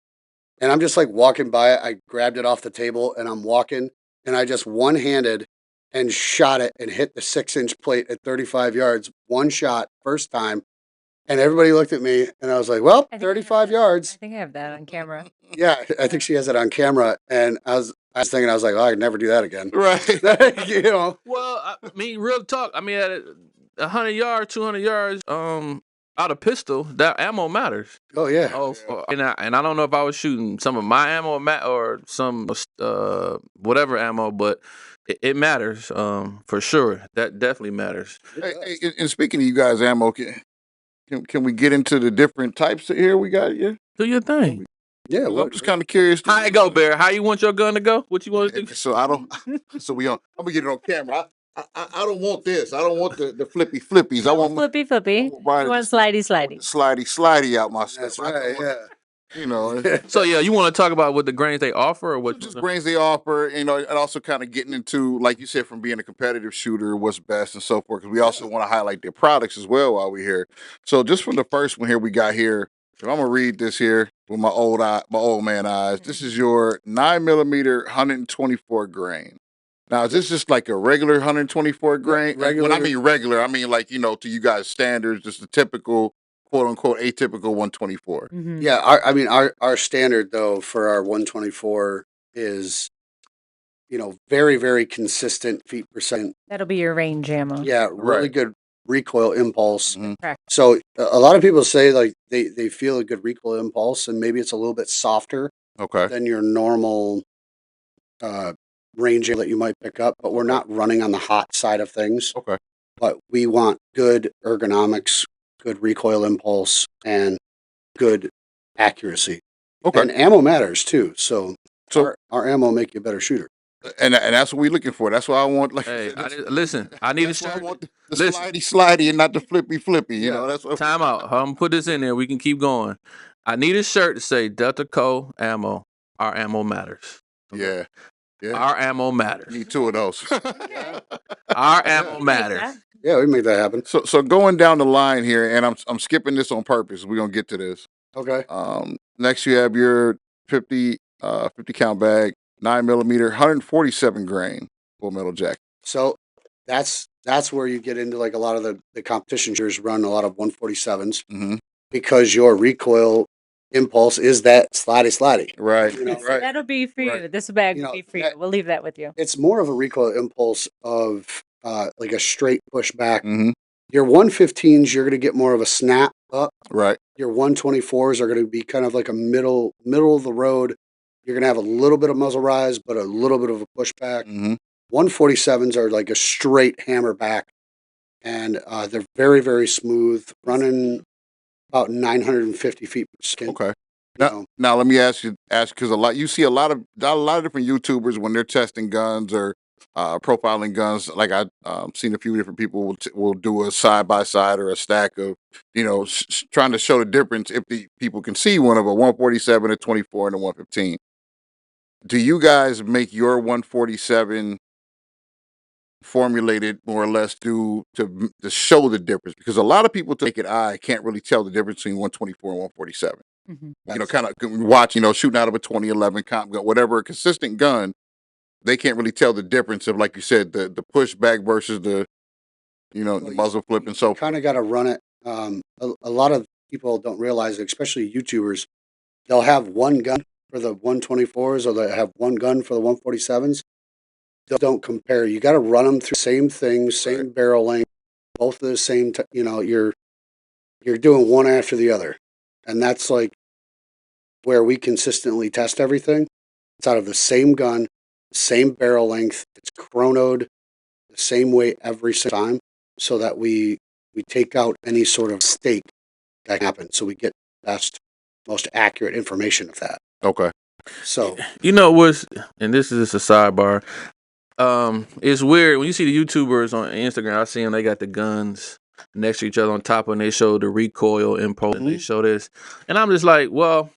And I'm just like walking by it. I grabbed it off the table, and I'm walking, and I just one-handed and shot it and hit the 6-inch plate at 35 yards. One shot, first time. And everybody looked at me, and I was like, well, I think I have 35 that. yards. I think I have that on camera. Yeah, I think she has it on camera. And I was thinking, I was like, oh, I'd never do that again. Right. You know? Well, I mean, real talk. I mean, at 100 yards, 200 yards, out of pistol, that ammo matters. Oh, yeah. And I don't know if I was shooting some of my ammo or some whatever ammo, but it matters for sure. That definitely matters. Hey, and speaking of you guys, ammo, can we get into the different types here we got? Yeah. Do your thing. Yeah. I'm just kind of curious. How it go, Bear? How you want your gun to go? What you want to do? So I don't. So I'm gonna get it on camera. I don't want this. I don't want the flippy flippies. I want Flippy. You want slidey. slidey out my stuff. That's right. Yeah. You know, So yeah, you want to talk about what the grains they offer, or what? just grains they offer. You know, and also kind of getting into, like you said, from being a competitive shooter, what's best and so forth. Because we also want to highlight their products as well while we're here. So just from the first one here, we got here. If I'm gonna read this here with my old man eyes. This is your 9mm 124 grain. Now, is this just like a regular 124 grain? Regular. When I mean regular, I mean like, to you guys standards, just the typical, quote unquote, atypical 124. Mm-hmm. Yeah. Our standard, though, for our 124 is, very, very consistent feet per second. That'll be your range ammo. Yeah. Really Right. good recoil impulse. Mhm. Correct. So a lot of people say like they feel a good recoil impulse, and maybe it's a little bit softer Okay. than your normal range that you might pick up, but we're not running on the hot side of things. Okay. But we want good ergonomics, good recoil impulse, and good accuracy. Okay. And ammo matters too. So So- our ammo make you a better shooter. And that's what we're looking for. That's what I want. Like, Hey, listen, I need a that's why I shirt. want the Listen. slidey and not the flippy. You Yeah. know, that's what. Time out. I'm gonna put this in there. We can keep going. I need a shirt to say DeltaCo Ammo. Our ammo matters. Yeah. Yeah. Our ammo matters. Need 2 of those. Our ammo matters. Yeah, we make that happen. So going down the line here, and I'm skipping this on purpose. We're gonna get to this. Okay. Next you have your 50 count bag, 9mm, 147 grain full metal jacket. So that's where you get into like a lot of the competition shooters run a lot of 147s Mm-hmm. because your recoil impulse is that slidey. Right. Right. That'll be for you. Right. This bag will be for you. that- We'll leave that with you. It's more of a recoil impulse of like a straight push back. Mm-hmm. Your 115s, you're going to get more of a snap up. Right. Your 124s are going to be kind of like a middle of the road. You're going to have a little bit of muzzle rise, but a little bit of a pushback. Mm-hmm. 147s are like a straight hammer back, and they're very, very smooth, running about 950 feet per second. Okay. You Now, know. now let me ask because you see a lot of different YouTubers when they're testing guns or profiling guns. Like I've seen a few different people will do a side by side or a stack of trying to show the difference if the people can see one of a 147, a 24, and a 115. Do you guys make your 147 formulated more or less to show the difference? Because a lot of people take it eye can't really tell the difference between 124 and 147. Mm-hmm. Kind of watch, shooting out of a 2011 comp gun, whatever, a consistent gun, they can't really tell the difference of, like you said, the pushback versus the Well, muzzle flip and so forth. Kind of got to run it. A lot of people don't realize it, especially YouTubers. They'll have one gun for the 124s, or they have one gun for the 147s. They don't compare. You got to run them through the same thing, same barrel length, both of the same. You're doing one after the other, and that's like where we consistently test everything. It's out of the same gun, same barrel length. It's chronoed the same way every single time, so that we take out any sort of mistake that happens. So we get best, most accurate information of that. Okay. So and this is just a sidebar. It's weird when you see the YouTubers on Instagram. I see them; they got the guns next to each other on top, and they show the recoil impulse, and they Mhm. show this, and I'm just like, well,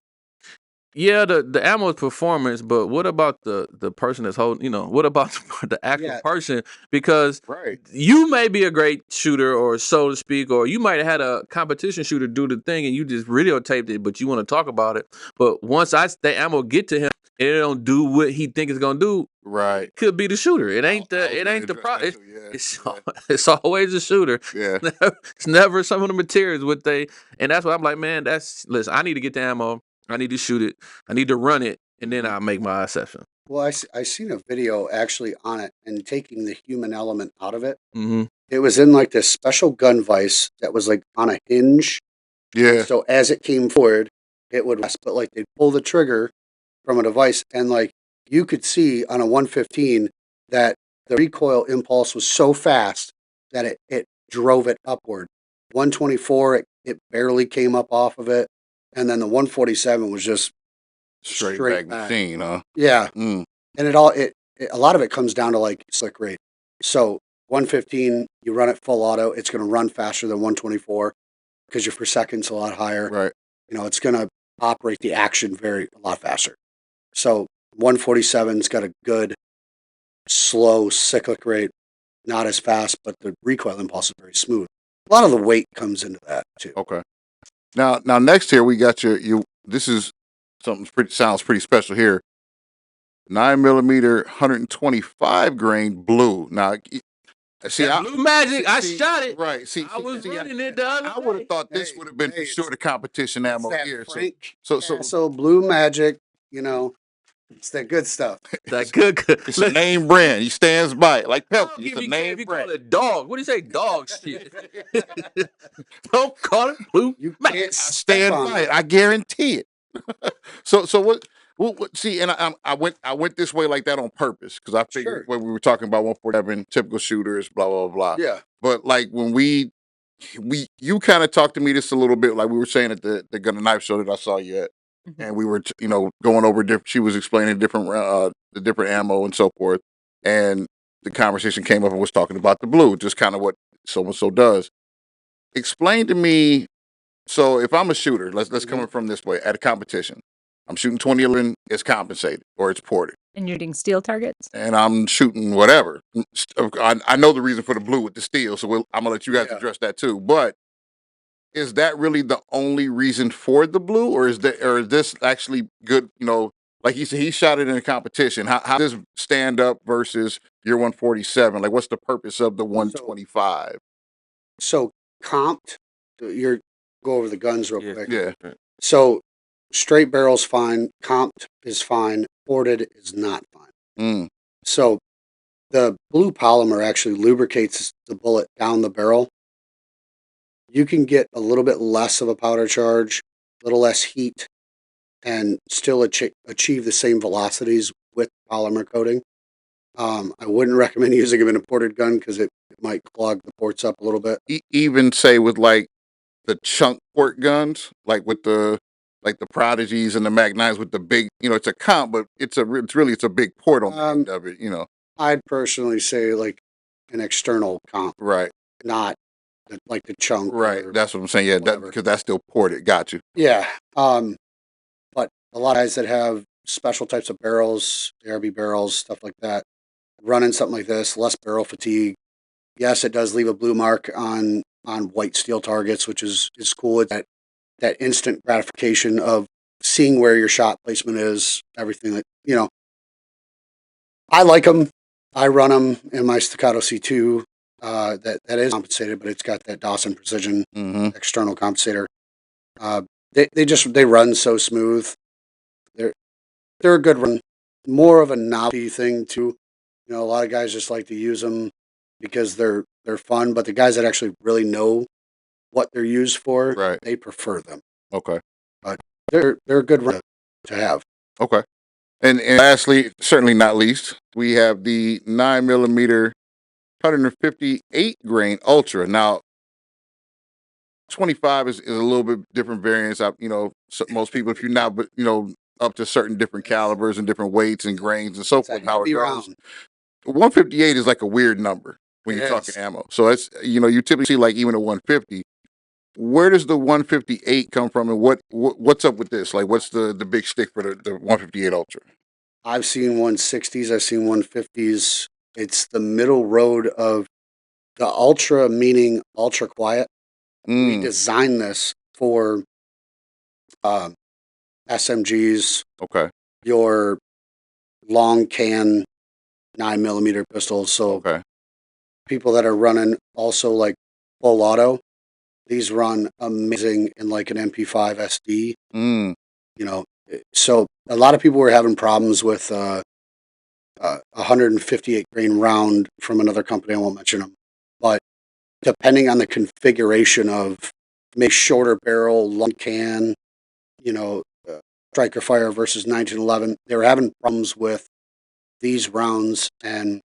yeah, the ammo is performance, but what about the person that's holding? You know, what about the actual Yeah. person? Because Right. you may be a great shooter, or so to speak, or you might have had a competition shooter do the thing, and you just videotaped it, but you want to talk about it. But once the ammo get to him, and it don't do what he think it's gonna do, Right. could be the shooter. It ain't I was it gonna ain't the address problem. that too, yeah, It's yeah. it's always the shooter. Yeah. It's never some of the materials what they, and that's what I'm like, man. Listen. I need to get the ammo. I need to shoot it. I need to run it, and then Mhm. I'll make my assessment. Well, I seen a video actually on it and taking the human element out of it. Mm-hmm. It was in like this special gun vise that was like on a hinge. Yeah. So as it came forward, it would rest, but like they'd pull the trigger from a device, and like you could see on a 115 that the recoil impulse was so fast that it drove it upward. 124, it barely came up off of it, and then the 147 was just Straight straight back back. machine, huh? Yeah, Mm. and a lot of it comes down to like slick rate. So 115, you run it full auto, it's going to run faster than 124 because your per second's a lot higher. Right. You know, it's going to operate the action a lot faster. So 147's got a good slow cyclic rate, not as fast, but the recoil impulse is very smooth. A lot of the weight comes into that too. Okay. Now next here we got you. This is something sounds pretty special here. 9mm 125 grain blue. Now, see, That blue magic, I see, shot it. right. See, I was see, running it the other I would day. have thought this Hey, would have been for hey, sure the competition It's ammo that here. Frank So Castle Blue Magic, you know, it's that good stuff. That good. it's a name brand. He stands by it like I don't Pepsi. It's give a you care name if you call brand. it dog. What do you say, dog shit? Don't call it blue. You magic. can't I step stand on by it. it. I guarantee it. So what? See, and I went this way like that on purpose because I figured Sure. when we were talking about 147 typical shooters, blah blah blah. Yeah. But like when you kind of talked to me this a little bit, like we were saying at the gun and knife show that I saw you at, and we were going over different. She was explaining the different ammo and so forth, and the conversation came up and was talking about the blue, just kind of what so and so does. Explain to me. So if I'm a shooter, let's come from this way at a competition. I'm shooting 2011, it's compensated or it's ported. And you're doing steel targets? And I'm shooting whatever. I know the reason for the blue with the steel, so I'm gonna let you guys Yeah. address that too. But is that really the only reason for the blue, or is this actually good? Like he said, he shot it in a competition. How does this stand up versus your 147? Like, what's the purpose of the 125? So comped, you're go over the guns real quick. Yeah. So straight barrel's fine, comped is fine, ported is not fine. Mm. So the blue polymer actually lubricates the bullet down the barrel. You can get a little bit less of a powder charge, a little less heat, and still achieve the same velocities with polymer coating. I wouldn't recommend using them in a ported gun because it might clog the ports up a little bit. Even say with like the chunk port guns, like with the Prodigies and the Mag 9s with the big, it's a comp, but it's a big port on the end of it, I'd personally say like an external comp, Right. not like the chunk. Right. or That's what I'm saying. Yeah, whatever. because that's still ported. Got you. Yeah. But a lot of guys that have special types of barrels, ARB barrels, stuff like that, running something like this, less barrel fatigue. Yes, it does leave a blue mark on white steel targets, which is cool. It's that instant gratification of seeing where your shot placement is, everything that. I like them. I run them in my Staccato C2. That is compensated, but it's got that Dawson Precision Mm-hmm. external compensator. They run so smooth. They're a good run. More of a novelty thing too. A lot of guys just like to use them because they're fun, but the guys that actually really know what they're used for, Right. they prefer them. Okay. They're a good run to have. Okay. And lastly, certainly not least, we have the 9mm 158 grain Ultra. Now, 25 is a little bit different variants. Most people, if you're not, but up to certain different calibers and different weights and grains and so It's a forth, how it heavy goes. round. 158 is like a weird number when It you're talking is. ammo. So it's you typically see like even a 150. Where does the 158 come from, and what's up with this? Like, what's the big stick for the 158 Ultra? I've seen 160s. I've seen 150s. It's the middle road of the ultra, meaning ultra quiet. We Mm, designed this for um, SMGs, okay, your long can 9mm pistols. So okay. people that are running also like full auto, these run amazing in like an MP5 SD. Mm, So a lot of people were having problems with 158 grain round from another company. I won't mention them, but depending on the configuration of make shorter barrel, long can, you know, striker fire versus 1911, they were having problems with these rounds and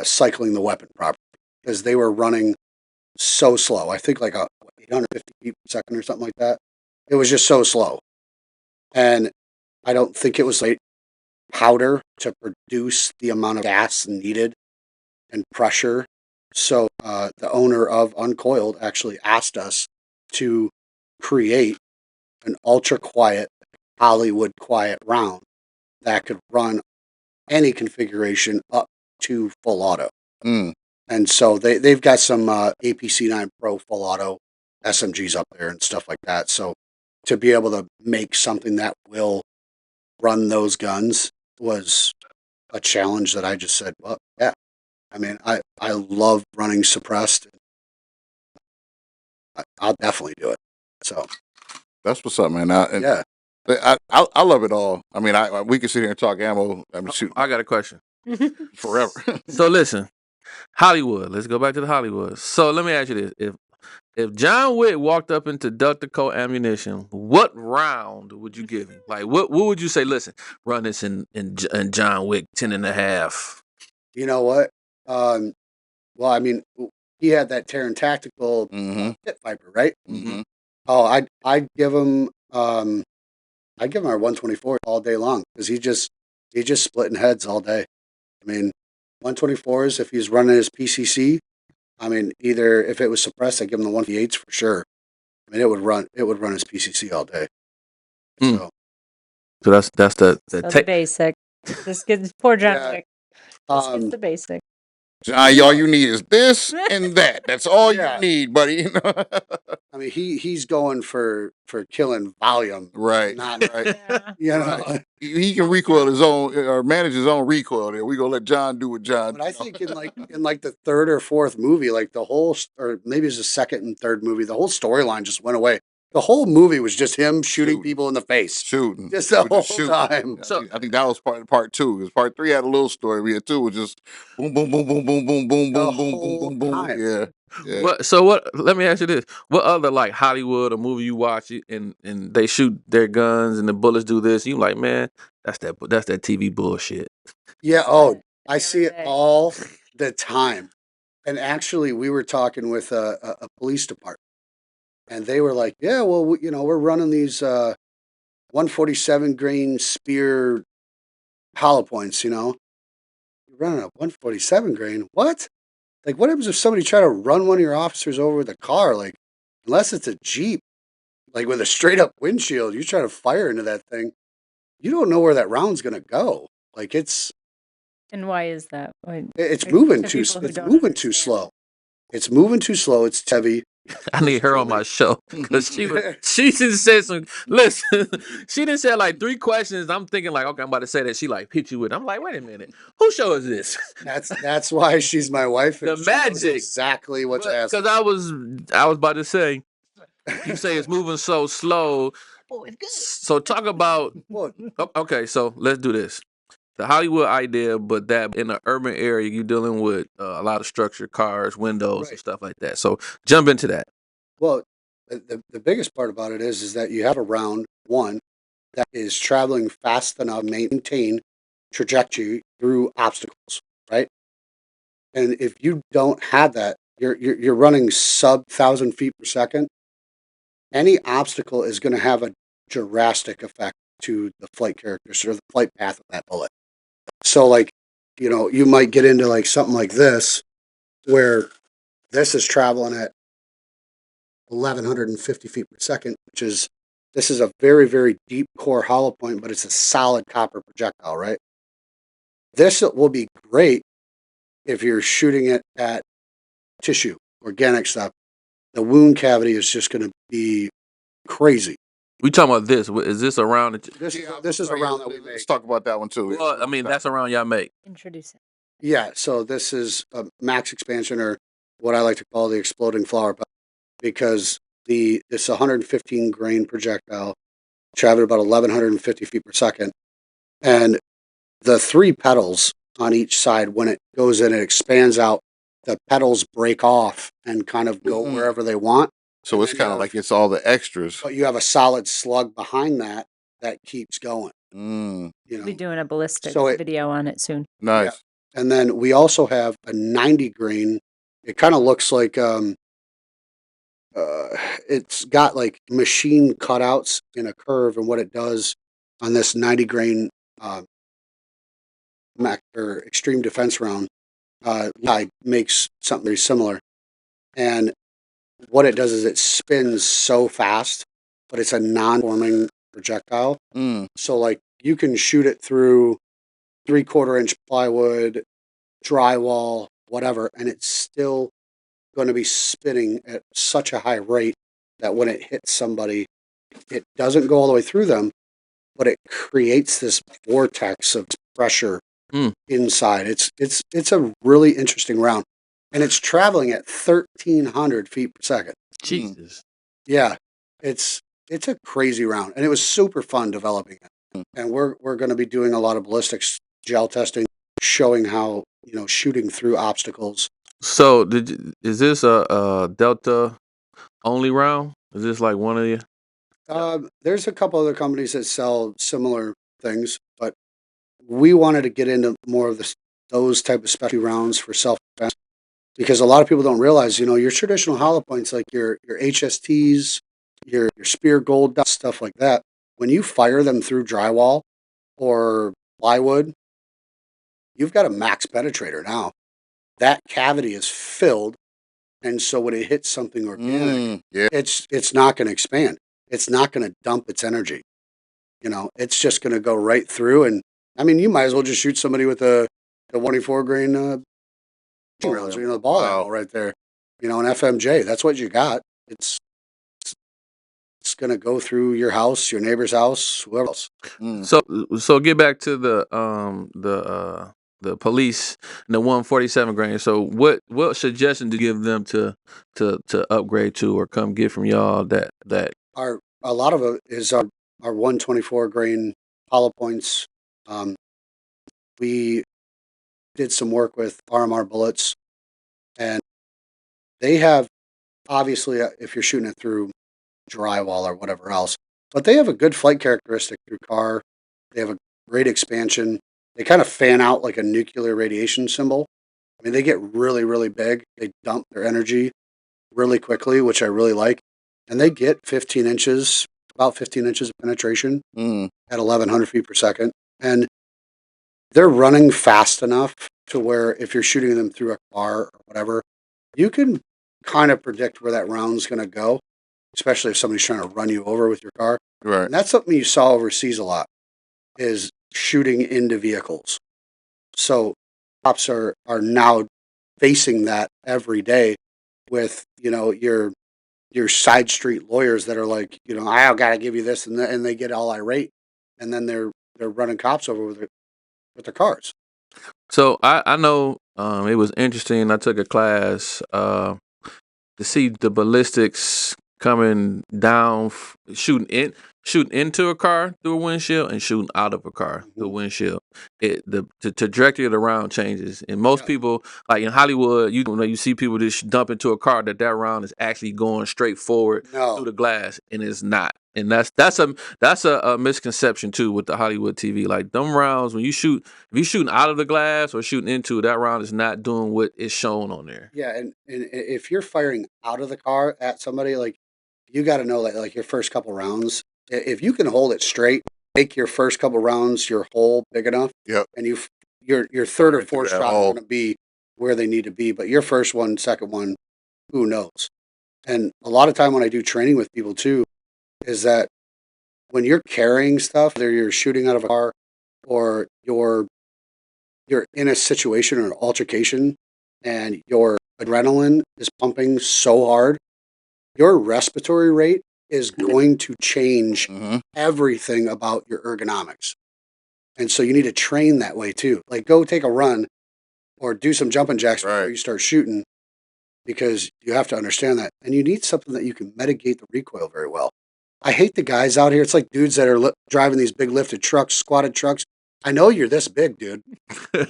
cycling the weapon properly because they were running so slow. I think like 850 feet per second or something like that. It was just so slow. And I don't think it was like powder to produce the amount of gas needed and pressure. So the owner of Uncoiled actually asked us to create an ultra quiet, Hollywood quiet round that could run any configuration up to full auto. mm. And so they've got some APC9 Pro full auto SMGs up there and stuff like that. So to be able to make something that will run those guns was a challenge that I just said, well, yeah. I mean, I love running suppressed. I'll definitely do it. So That's what's up, man. And yeah, I love it all. I mean, we can sit here and talk ammo. I mean, shoot, I got a question. forever. So listen, Hollywood. Let's go back to the Hollywood. So let me ask you this: if John Wick walked up into DeltaCo Ammunition, what round would you give him? Like, what would you say? Listen, run this in John Wick 10.5. you know what? Well, I mean, he had that Terran Tactical Mm-hmm. Pit Viper, right? Mm-hmm. Oh, I'd give him our 124 all day long because he's just splitting heads all day. I mean, 124s if he's running his PCC. I mean, either if it was suppressed, I'd give him the 158s for sure. I mean, it would run his PCC all day. Hmm. So So that's the So the basic. This gets poor John Yeah. Wick. This gets the basic. John, all you need is this and that. That's all Yeah. you need, buddy. I mean, he's going for killing volume, Right. not Right. Yeah. Right. He can recoil his own or manage his own recoil. There, we gonna let John do what John. But I think in like the third or fourth movie, like the whole, or maybe it's the second and third movie, the whole storyline just went away. The whole movie was just him shooting people in the face, shooting just the With whole shooting. time. So- I think that was part two. Because part three had a little story. We had two was just boom, boom, boom, boom, boom, boom, boom, The boom, boom, boom, whole boom, boom. time. Yeah. Yeah. What? Let me ask you this: what other like Hollywood or movie you watch and they shoot their guns and the bullets do this? You like, man, that's that TV bullshit. Yeah. Oh, I see it Every day. all the time. And actually, we were talking with a police department, and they were like, "Yeah, well, we're running these 147 grain spear hollow points. You're running a 147 grain. What? Like, what happens if somebody try to run one of your officers over with a car? Like, unless it's a Jeep, like with a straight up windshield, you try to fire into that thing, you don't know where that round's gonna go. Like, it's And why is that? Why, moving to too. people who It's don't moving too understand. slow. It's moving too slow. It's heavy. I need her on my show because she just said some. Listen, she didn't say like 3 questions. I'm thinking like, okay, I'm about to say that. She like hit you with. I'm like, wait a minute, whose show is this? That's why she's my wife. The And she knows magic. exactly what to ask. Because I was about to say, you say it's moving so slow. So talk about. Well, Okay, so let's do this. The Hollywood idea, but that in an urban area, you're dealing with a lot of structure, cars, windows, and Right. stuff like that. So jump into that. Well, the biggest part about it is that you have a round one that is traveling fast enough to maintain trajectory through obstacles, right? And if you don't have that, you're running sub 1,000 feet per second. Any obstacle is going to have a drastic effect to the flight characteristics or the flight path of that bullet. So, like, you might get into like something like this. where this is traveling at 1,150 feet per second, this is a very, very deep core hollow point, but it's a solid copper projectile, right? This will be great if you're shooting it at tissue, organic stuff. The wound cavity is just going to be crazy. We talking about this. Is this around? This is a round that we make. Let's talk about that one too. Well, I mean, that's a round y'all make. Introduce it. Yeah, so this is a max expansion, or what I like to call the exploding flower pot, because it's a 115 grain projectile, traveling about 1,150 feet per second, and the 3 petals on each side, when it goes in, it expands out. The petals break off and kind of go wherever they want. So it's kind of like it's all the extras. But you have a solid slug behind that keeps going. Mm. You We'll be know, doing a ballistic So video on it soon. Nice. and then we also have a 90 grain. It kind of looks like it's got like machine cutouts in a curve, and what it does on this 90 grain or extreme defense round, makes something very similar. And what it does is it spins so fast, but it's a non-forming projectile. Mm. So like you can shoot it through 3/4 inch plywood, drywall, whatever, and it's still going to be spinning at such a high rate that when it hits somebody, it doesn't go all the way through them, but it creates this vortex of pressure inside. It's a really interesting round, and it's traveling at 1,300 feet per second. Jesus. Yeah, it's a crazy round, and it was super fun developing it. And we're going to be doing a lot of ballistics gel testing, showing how shooting through obstacles. So is this a Delta only round? Is this like one of you? There's a couple other companies that sell similar things, but we wanted to get into more of those type of specialty rounds for self-defense, because a lot of people don't realize, your traditional hollow points, like your HSTs, your spear gold dust, stuff like that, when you fire them through drywall or plywood, you've got a max penetrator now. That cavity is filled, and so when it hits something organic, it's not going to expand. It's not going to dump its energy. It's just going to go right through. And I mean, you might as well just shoot somebody with the 24 grain rounds, the ball ammo right there. An FMJ. That's what you got. It's going to go through your house, your neighbor's house, whoever else. So get back to the police and the 147 grain. So what suggestion do you give them to upgrade to or come get from y'all that a lot of it is our 124 grain hollow points. We did some work with RMR bullets, and they have, obviously, if you're shooting it through drywall or whatever else, but they have a good flight characteristic through car. They have a great expansion. They kind of fan out like a nuclear radiation symbol. I mean, they get really, really big. They dump their energy really quickly, which I really like. And they get about 15 inches of penetration at 1,100 feet per second. And they're running fast enough to where if you're shooting them through a car or whatever, you can kind of predict where that round's going to go, especially if somebody's trying to run you over with your car. Right. And that's something you saw overseas a lot, is shooting into vehicles. So cops are now facing that every day with, your side street lawyers that are like, I got to give you this, and they get all irate, and then they're running cops over with their cars. So I know it was interesting. I took a class to see the ballistics coming down, shooting into a car through a windshield and shooting out of a car through a windshield. The trajectory of the round changes, and most people, like in Hollywood, you see people just dump into a car that round is actually going straight forward through the glass, and it's not. And that's a misconception too with the Hollywood TV. Like them rounds, if you're shooting out of the glass or shooting into, that round is not doing what is shown on there. Yeah, and if you're firing out of the car at somebody, like, you got to know that, like, your first couple rounds, if you can hold it straight, make your first couple rounds your hole big enough, yep, and your third or fourth shot are going to be where they need to be. But your first one, second one, who knows? And a lot of time when I do training with people too, is that when you're carrying stuff, whether you're shooting out of a car or you're in a situation or an altercation and your adrenaline is pumping so hard, your respiratory rate is going to change everything about your ergonomics. And so you need to train that way too. Like go take a run or do some jumping jacks before you start shooting, because you have to understand that. And you need something that you can mitigate the recoil very well. I hate the guys out here. It's like dudes that are driving these big lifted trucks, squatted trucks. I know you're this big, dude.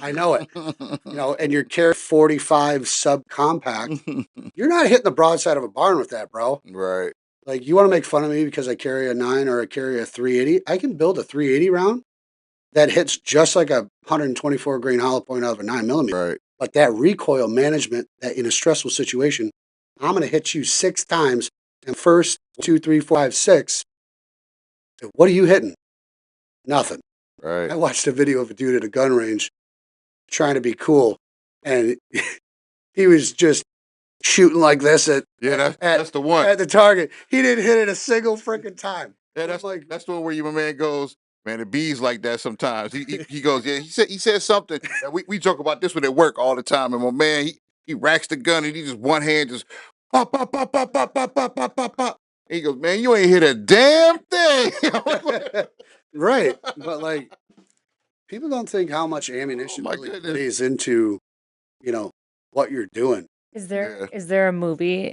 I know it. You know, and you're carrying 45 subcompact. You're not hitting the broadside of a barn with that, bro. Right. Like, you want to make fun of me because I carry a 9 or I carry a 380? I can build a 380 round that hits just like a 124 grain hollow point out of a 9mm. Right. But that recoil management, that in a stressful situation, I'm going to hit you 6 times. And first 2, 3, 4, 5, 6. What are you hitting? Nothing. Right. I watched a video of a dude at a gun range trying to be cool, and he was just shooting like this that's the one at the target. He didn't hit it a single freaking time. Yeah, that's the one where my man goes, man, the bees like that sometimes. He goes, yeah, he said something. We joke about this one at work all the time, and my man, he racks the gun and he just one hand just pop, pop, pop, pop, pop, pop, pop, pop, pop, pop. And he goes, man, you ain't hit a damn thing. Right. But like, people don't think how much ammunition really plays into, you know, what you're doing. Is there a movie?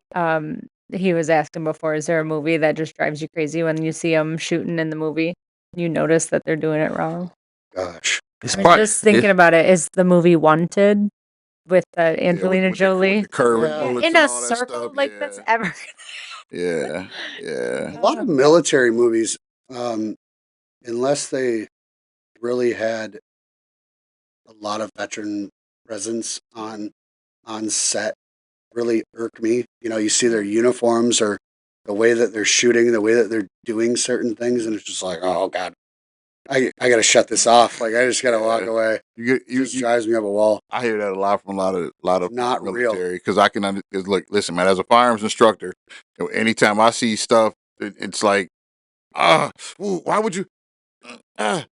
He was asking before, is there a movie that just drives you crazy when you see them shooting in the movie? You notice that they're doing it wrong? Gosh. I was just thinking about it. Is the movie Wanted with Angelina Jolie? In a circle? Like, that's ever. Yeah. A lot of military movies, unless they really had a lot of veteran presence on set, really irk me. You know, you see their uniforms or the way that they're shooting, the way that they're doing certain things, and it's just like, oh God, I got to shut this off. Like, I just got to walk away. It just drives me up a wall. I hear that a lot from a lot of not military, because I can look. Listen, man, as a firearms instructor, anytime I see stuff, it's like, why would you? How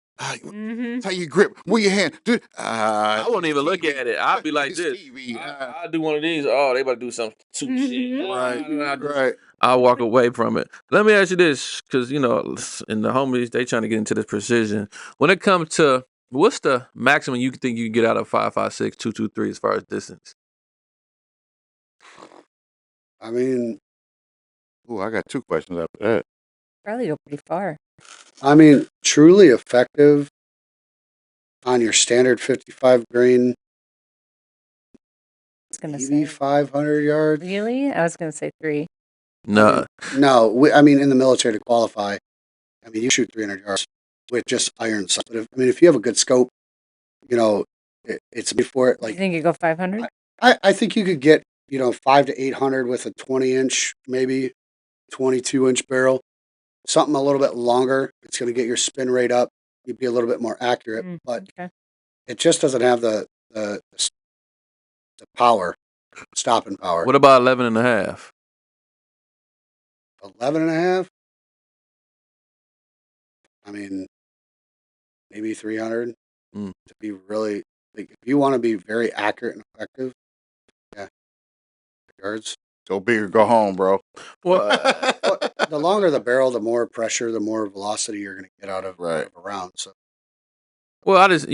you grip? Move your hand, dude. I won't even look at it. I'll be like this. I'll do one of these. Oh, they about to do some shit. Right. I'll walk away from it. Let me ask you this, because in the homies, they trying to get into this precision. When it comes to what's the maximum you think you can get out of 5.56, 2.23 as far as distance? I mean, I got 2 questions after that. Probably go pretty far. I mean, truly effective on your standard 55 grain, maybe 500 yards. Really? I was going to say 3. No. I mean, in the military to qualify, I mean, you shoot 300 yards with just iron sights. But if you have a good scope, it's before it. Like, you think you go 500? I think you could get 5 to 800 with a 20-inch, maybe 22-inch barrel. Something a little bit longer. It's going to get your spin rate up. You'd be a little bit more accurate, but it just doesn't have the power, stopping power. What about 11 and a half? 11 and a half? I mean, maybe 300 to be really, like, if you want to be very accurate and effective, yards. Go big or go home, bro. Well, the longer the barrel, the more pressure, the more velocity you're going to get out of a round. So, well, I just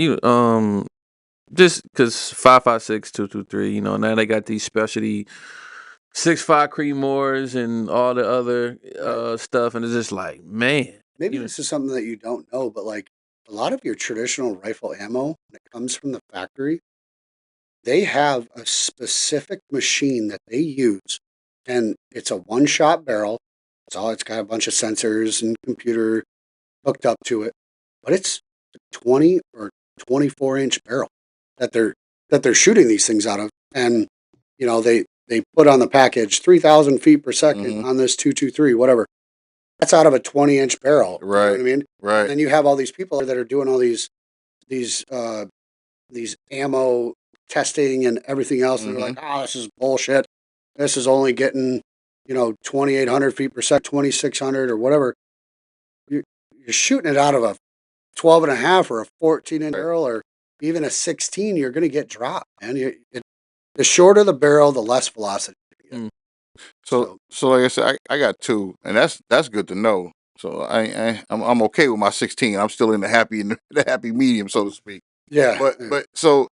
just because 5.56, 2.23, now they got these specialty 6.5 Creedmoors and all the other stuff, and it's just like, man. Maybe this is something that you don't know, but like a lot of your traditional rifle ammo, when it comes from the factory, they have a specific machine that they use, and it's a one-shot barrel. It's got a bunch of sensors and computer hooked up to it, but it's a 20 or 24-inch barrel that they're shooting these things out of, and they put on the package 3,000 feet per second on this 223, whatever. That's out of a 20-inch barrel. Right. You know what I mean? Right. And then you have all these people that are doing all these ammo testing and everything else, and they're like, oh, this is bullshit. This is only getting, 2,800 feet per second, 2,600 or whatever. You're shooting it out of a 12 and a half or a 14-inch barrel or even a 16, you're going to get dropped, man. The shorter the barrel, the less velocity you get. So like I said, I got 2, and that's good to know. So I'm okay with my 16. I'm still in the happy medium, so to speak. Yeah. But so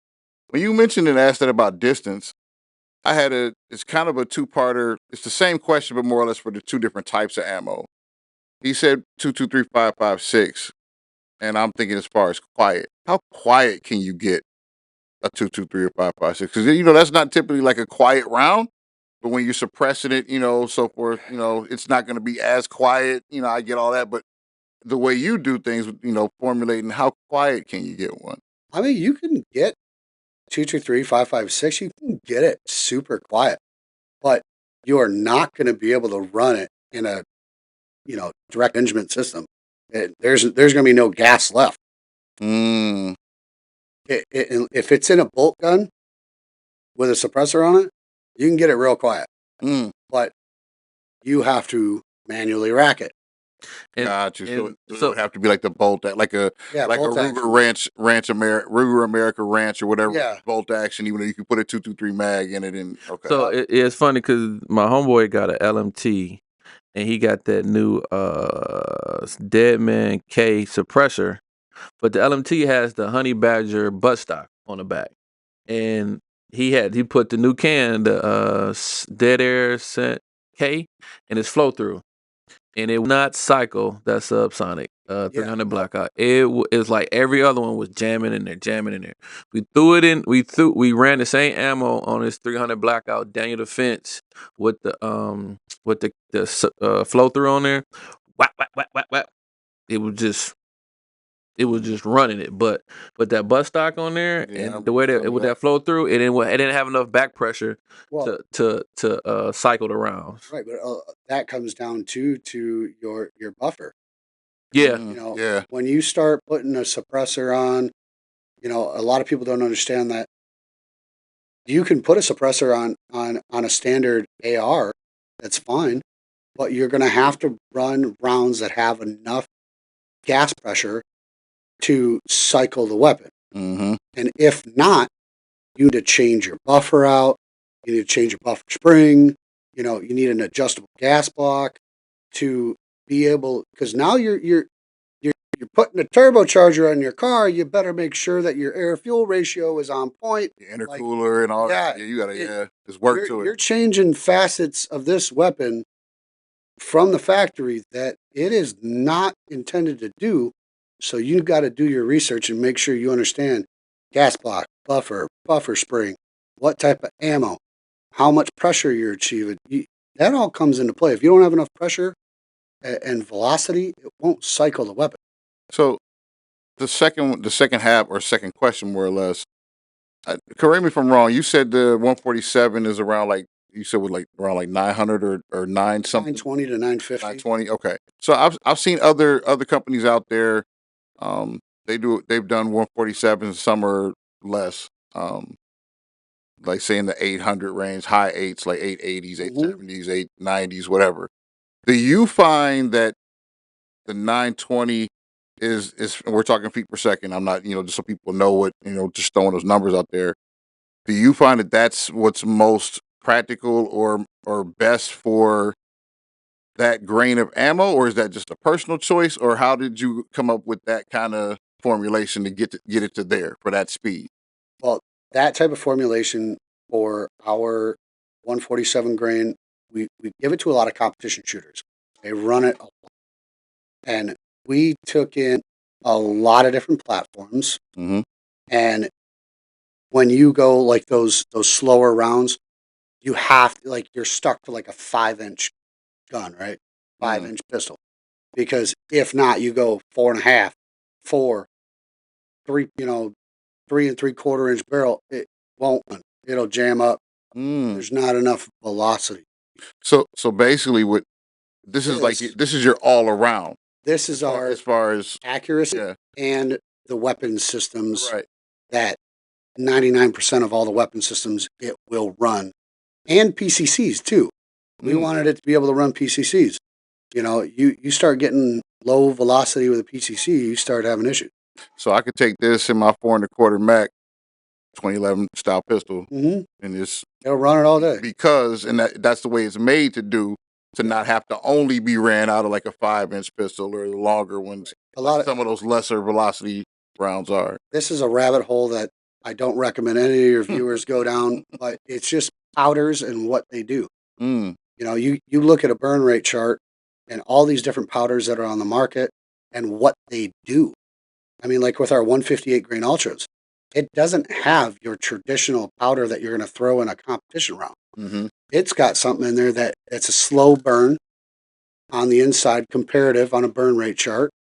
when you mentioned and asked that about distance, it's kind of a 2-parter. It's the same question, but more or less for the 2 different types of ammo. He said 223, 5.56, and I'm thinking as far as quiet. How quiet can you get a 223 or 5.56? Because that's not typically like a quiet round. But when you're suppressing it, so forth, it's not going to be as quiet. I get all that, but the way you do things, formulating how quiet can you get one? I mean, you can get 223, 5.56. You can get it super quiet, but you are not going to be able to run it in a, direct engagement system. There's going to be no gas left. If it's in a bolt gun with a suppressor on it, you can get it real quiet. But you have to manually rack it. Got you. So it would have to be like the bolt, like a Ruger America Ranch or whatever bolt action. Even though you can put a 223 mag in it, and okay. So it's funny because my homeboy got an LMT, and he got that new Deadman K suppressor, but the LMT has the Honey Badger buttstock on the back, and he put the new can, the Dead Air Scent K, in his flow through, and it would not cycle that subsonic 300 blackout. It's like every other one was jamming in there. We threw it in. We ran the same ammo on this 300 blackout Daniel Defense with the flow through on there. Whap, whap, whap, whap, whap. It was just running it, but that butt stock on there and the way that with that flow through, it didn't have enough back pressure to cycle the rounds. Right, but that comes down to your buffer. Yeah. When you start putting a suppressor on, a lot of people don't understand that you can put a suppressor on a standard AR, that's fine, but you're going to have to run rounds that have enough gas pressure to cycle the weapon. And if not, you need to change your buffer out. You need to change your buffer spring. You need an adjustable gas block to be able, because now you're putting a turbocharger on your car. You better make sure that your air fuel ratio is on point. The intercooler and all that. Yeah, you gotta there's work to it. You're changing facets of this weapon from the factory that it is not intended to do. So you've got to do your research and make sure you understand gas block, buffer spring, what type of ammo, how much pressure you're achieving. That all comes into play. If you don't have enough pressure and velocity, it won't cycle the weapon. So the second half or second question, more or less, correct me if I'm wrong. You said the 147 is around around like 900 or 9 something. 920 to 950. 920. Okay. So I've seen other companies out there. They've done 147s. Some are less. Like say in the 800 range, high 8s, like 880s, 870s, 890s, whatever. Do you find that the 920 is and we're talking feet per second? I'm not, just so people know what, just throwing those numbers out there. Do you find that that's what's most practical or best for that grain of ammo, or is that just a personal choice, or how did you come up with that kind of formulation to get it to there for that speed? Well, that type of formulation for our 147 grain, we give it to a lot of competition shooters. They run it a lot. And we took in a lot of different platforms. And when you go like those slower rounds, you have to, you're stuck to like a 5-inch gun, right? 5-inch pistol. Because if not, you go 4.5, 4, 3, 3 3/4 inch barrel. It won't run. It'll jam up. There's not enough velocity. So basically, this is your all around. This is our as far as accuracy and the weapon systems that 99% of all the weapon systems it will run, and PCCs too. We wanted it to be able to run PCCs. You know, you start getting low velocity with a PCC, you start having issues. So I could take this in my 4 1/4 Mac 2011 style pistol, Mm-hmm. and just It'll run it all day. because, and that's the way it's made to not have to only be ran out of like a 5-inch pistol or the longer ones. A lot of Some of those lesser velocity rounds are. this is a rabbit hole that I don't recommend any of your viewers go down, but it's just powders and what they do. Mm. You know, you look at a burn rate chart and all these different powders that are on the market and what they do. I mean, like with our 158 grain ultras, it doesn't have your traditional powder that you're going to throw in a competition round. Mm-hmm. It's got something in there that's a slow burn on the inside, comparative on a burn rate chart,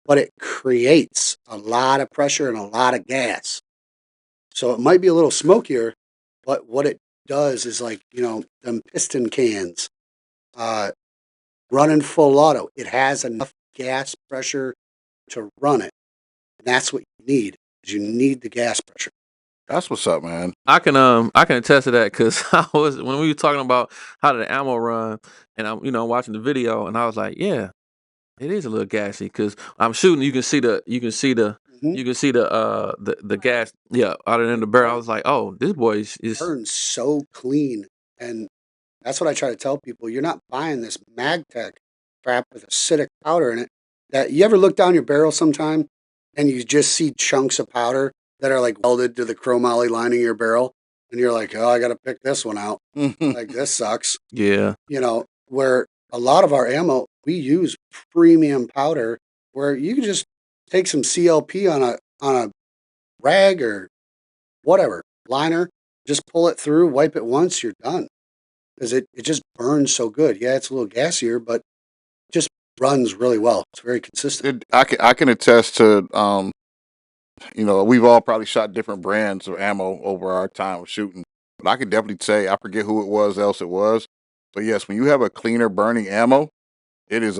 but it creates a lot of pressure and a lot of gas. So it might be a little smokier, but what it does is, like, you know, them piston cans, running full auto. It has enough gas pressure to run it. And that's what you need. Is you need the gas pressure. That's what's up, man. I can attest to that because when we were talking about how the ammo run, and I'm watching the video, and I was like, yeah, it is a little gassy because I'm shooting. You can see the gas, yeah, out of the barrel. I was like, oh, this boy is Burns so clean, and that's what I try to tell people. You're not buying this MagTech crap with acidic powder in it. That you ever look down your barrel sometime and you just see chunks of powder that are like welded to the chromoly lining of your barrel, and you're like, oh, I got to pick this one out. Like, this sucks. yeah. You know, where a lot of our ammo, we use premium powder where you can just take some CLP on a rag or whatever liner, just pull it through, wipe it once, you're done. Because it just burns so good. Yeah, it's a little gassier, but it just runs really well. It's very consistent. I can attest to, we've all probably shot different brands of ammo over our time of shooting, but I can definitely say, I forget who it was, else it was, but yes, when you have a cleaner burning ammo, it is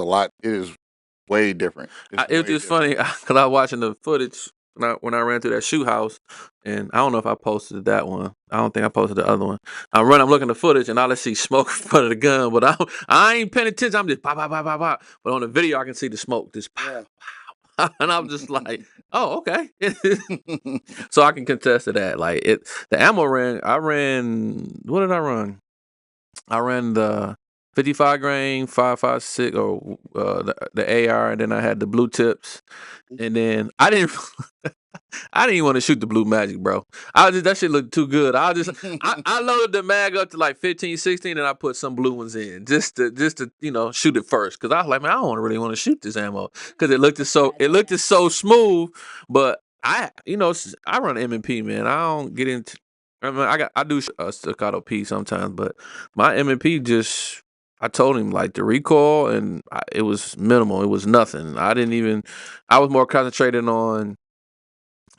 way different. It was just funny because I was watching the footage when I ran through that shoe house, and I don't know if I posted that one. I don't think I posted the other one. I'm looking at the footage, and all I see smoke in front of the gun, but I ain't paying attention. I'm just pop, pop, pop, pop, pop. But on the video, I can see the smoke just pop, pop. And I'm just like, oh, okay. So I can contest to that. Like, the ammo what did I run? I ran the 55 grain, 5.56, or the AR, and then I had the blue tips, and then I didn't even want to shoot the blue magic, bro. That shit looked too good. I loaded the mag up to like 15, 16, and I put some blue ones in just to shoot it first, because I was like, man, I don't really want to shoot this ammo because it looked so smooth. But I run M&P, man. I don't get into. I mean, I do a staccato P sometimes, but my M&P just. I told him, like, the recoil, and it was minimal. It was nothing. I was more concentrated on,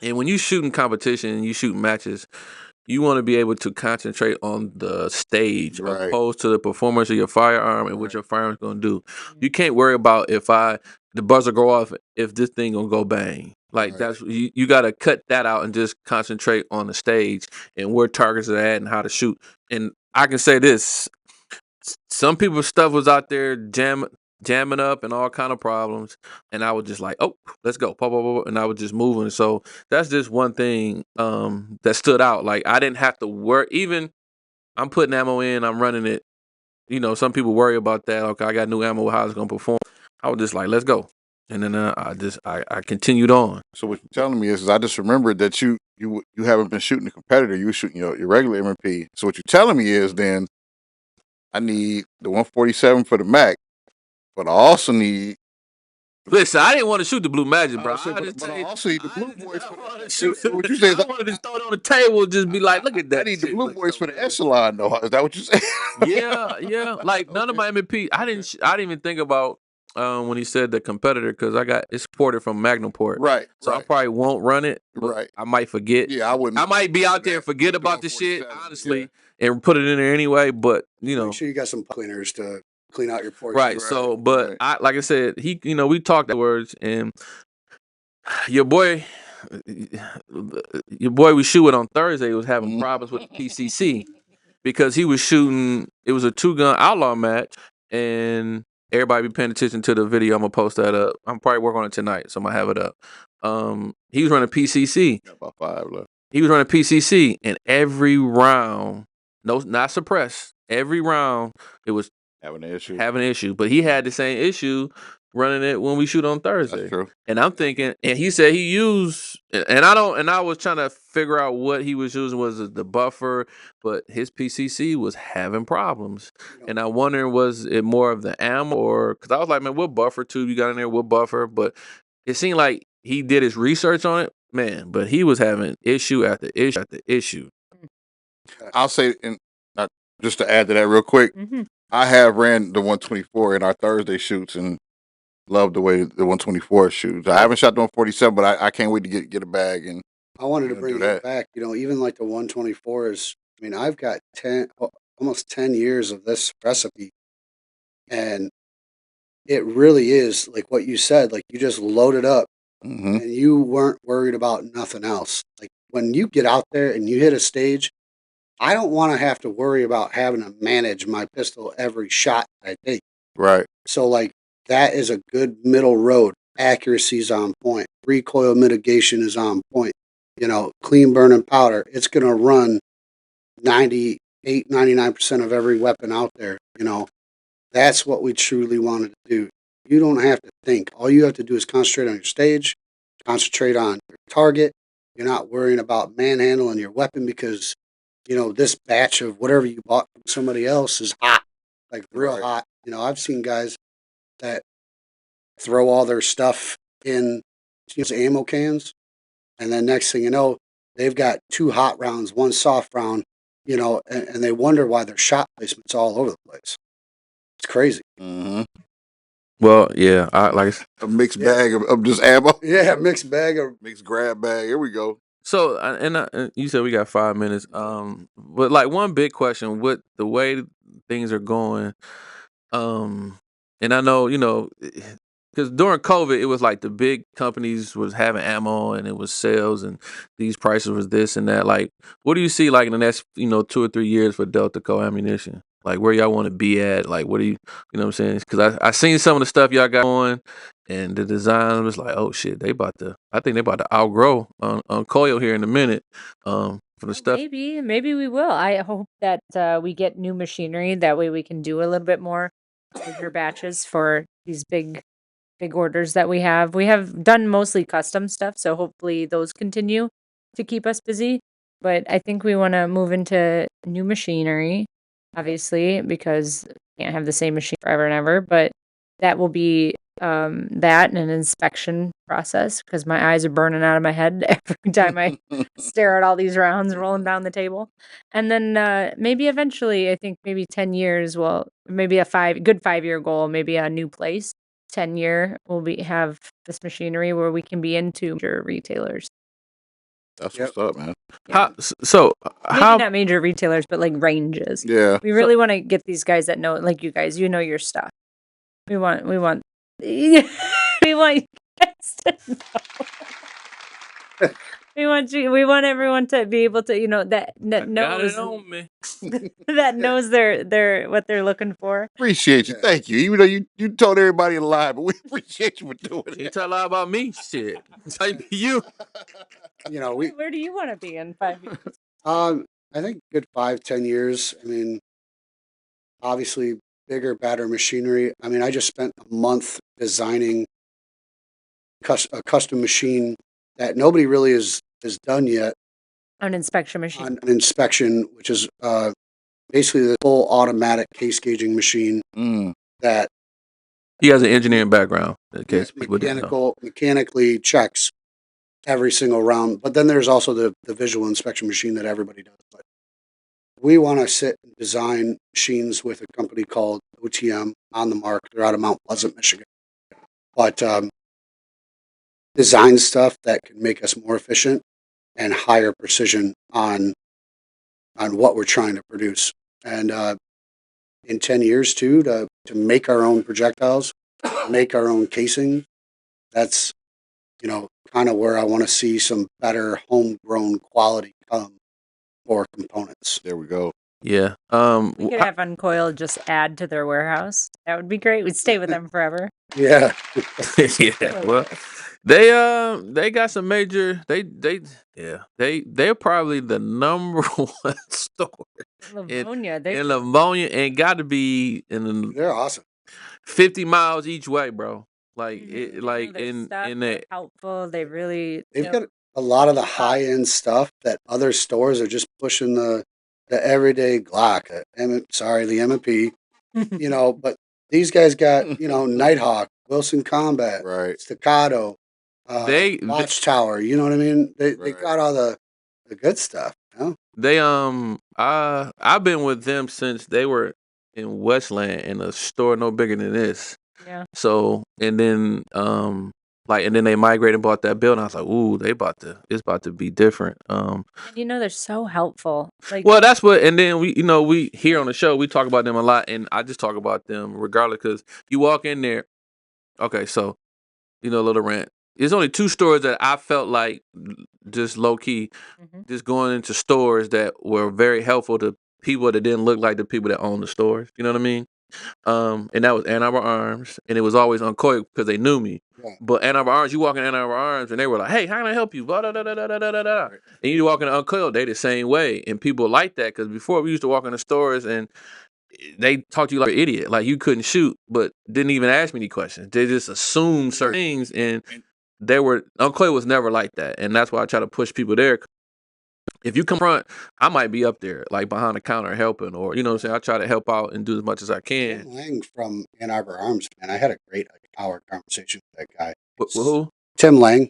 and when you shoot in competition, you shoot matches, you want to be able to concentrate on the stage, Right. opposed to the performance of your firearm and what your firearm's going to do. You can't worry about the buzzer go off if this thing going to go bang. Like, Right. you got to cut that out and just concentrate on the stage and where targets are at and how to shoot. And I can say this. Some people's stuff was out there jamming up and all kind of problems, and I was just like, oh, let's go, pop, pop, pop, and I was just moving. So that's just one thing that stood out. Like, I didn't have to work. Even I'm putting ammo in, I'm running it. Some people worry about that. Okay, I got new ammo, how it's gonna perform. I was just like, let's go, and then I continued on. So what you're telling me is I just remembered that you haven't been shooting a competitor. You were shooting your regular M&P. So what you're telling me is then I need the 147 for the Mac, but I also need. Listen, I didn't want to shoot the blue magic, bro. I also need the blue boys for the. So what you say? I wanted to throw it on the table, just be like, look at that. I need the shit. blue boys for the echelon, though. Is that what you say? Yeah. Like, none of my M&P. I didn't even think about when he said the competitor, because it's ported from Magnum port. Right. So I probably won't run it. Right. I might forget. Yeah, I wouldn't. I might be out there and forget about the shit, honestly, and put it in there anyway. But Make sure you got some cleaners to clean out your portion. Right. So, but like I said, we talked afterwards, and your boy, your boy was shooting on Thursday was having Mhm. problems with the PCC because he was shooting. It was a 2-gun outlaw match, and everybody be paying attention to the video. I'm gonna post that up. I'm probably working on it tonight, so I'm gonna have it up. He was running PCC. Got about 5 left. He was running PCC, and every round, no, not suppressed. Every round, it was Having an issue. having an issue. But he had the same issue running it when we shoot on That's Thursday. true. And I'm thinking, and he said he used, and I was trying to figure out what he was using. Was it the buffer? But his PCC was having problems. And I wondering, was it more of the ammo, or because I was like, man, what buffer tube you got in there? What buffer? But it seemed like he did his research on it, man. But he was having issue after issue after issue. I'll say, and just to add to that real quick, Mhm. I have ran the 124 in our Thursday shoots and love the way the 124 shoots. I haven't shot the 147, but I can't wait to get a bag and I wanted to do bring that. it back. Even like the 124s. I mean, I've got almost 10 years of this recipe, and it really is like what you said. Like you just load it up, hmm and you weren't worried about nothing else. Like when you get out there and you hit a stage, I don't want to have to worry about having to manage my pistol every shot I take. Right. So like that is a good middle road. Accuracy's on point. Recoil mitigation is on point. Clean burning powder. It's gonna run 98, 99% of every weapon out there. That's what we truly wanted to do. You don't have to think. All you have to do is concentrate on your stage, concentrate on your target. You're not worrying about manhandling your weapon because, this batch of whatever you bought from somebody else is hot, like real Right. hot. I've seen guys that throw all their stuff in ammo cans, and then next thing you know, they've got 2 hot rounds, 1 soft round, and they wonder why their shot placement's all over the place. It's crazy. hmm Well, yeah, I like. A mixed bag of just ammo. Yeah, mixed bag of. Mixed grab bag. Here we go. So, and you said we got 5 minutes. But like one big question with the way things are going, and I know because during COVID it was like the big companies was having ammo and it was sales and these prices was this and that. Like, what do you see like in the next 2 or 3 years for DeltaCo ammunition? Like, where y'all want to be at? Like, what do you know what I'm saying? Because I seen some of the stuff y'all got on. And the design was like, oh shit, I think they about to outgrow on coil here in a minute. For the stuff. Maybe we will. I hope that we get new machinery. That way we can do a little bit more bigger batches for these big orders that we have. We have done mostly custom stuff, so hopefully those continue to keep us busy. But I think we want to move into new machinery, obviously, because we can't have the same machine forever and ever. But that will be that and an inspection process because my eyes are burning out of my head every time I stare at all these rounds rolling down the table. And then maybe eventually, I think maybe 10 years, well, maybe a 5-year goal, maybe a new place. 10-year, we'll have this machinery where we can be into major retailers. That's Yep. what's up, man. Yeah. Maybe How not major retailers, but like ranges. Yeah. We really want to get these guys that know, like you guys, your stuff. We want, we want you guys to know. We want everyone to be able to, that got knows it on me. that knows their what they're looking for. Appreciate you. Yeah. Thank you. Even though you told everybody to lie, but we appreciate you for doing You it. tell a lot about me, shit. Type you. Where do you want to be in 5 years? I think good 5-10 years. I mean, obviously bigger, better machinery. I mean, I just spent a month designing a custom machine that nobody really has done yet An inspection machine. on an inspection, which is basically the full automatic case gauging machine Mm. that He has an engineering background. In case people didn't know. mechanically checks every single round. But then there's also the visual inspection machine that everybody does. But we want to sit and design machines with a company called OTM on the mark. They're out of Mount Pleasant, Michigan. But design stuff that can make us more efficient and higher precision on what we're trying to produce. And in 10 years too, to make our own projectiles, make our own casing. That's kind of where I want to see some better homegrown quality come for components. There we go. Yeah. We could have Uncoiled just add to their warehouse. That would be great. We'd stay with them forever. Yeah. Yeah. Well, they got some major. They're probably the number one store Livonia, in Livonia, and got to be They're awesome. 50 miles each way, bro. Like they it, know like their in stuff, in they're that. helpful. They really They've got a lot of the high end stuff that other stores are just pushing the everyday Glock. The M&P, you know, but these guys got, you know, Nighthawk, Wilson Combat, Right. Staccato, They Watchtower, you know what I mean? They Right. got all the good stuff, you know? They I've been with them since they were in Westland in a store no bigger than this. Yeah. So and then and then they migrated and bought that building. I was like, ooh, it's about to be different. And you know they're so helpful. Like, well, that's what. And then we here on the show we talk about them a lot, and I just talk about them regardless because you walk in there. Okay, so a little rant. There's only 2 stores that I felt like just low key, just going into stores that were very helpful to people that didn't look like the people that own the stores. You know what I mean? And that was Ann Arbor Arms, and it was always on Coy because they knew me. Yeah. But Ann Arbor Arms, you walk in Ann Arbor Arms, and they were like, "Hey, how can I help you?" Blah, da, da, da, da, da, da, da. And you walk in Uncoiled, they the same way, and people like that because before we used to walk in the stores and they talked to you like an idiot, like you couldn't shoot, but didn't even ask me any questions. They just assumed certain things, and Uncoiled was never like that, and that's why I try to push people there. If you come front, I might be up there, like behind the counter helping, or you know what I'm saying. I try to help out and do as much as I can. Tim Lang from Ann Arbor Arms, man. I had a great hour conversation with that guy. With who? Tim Lang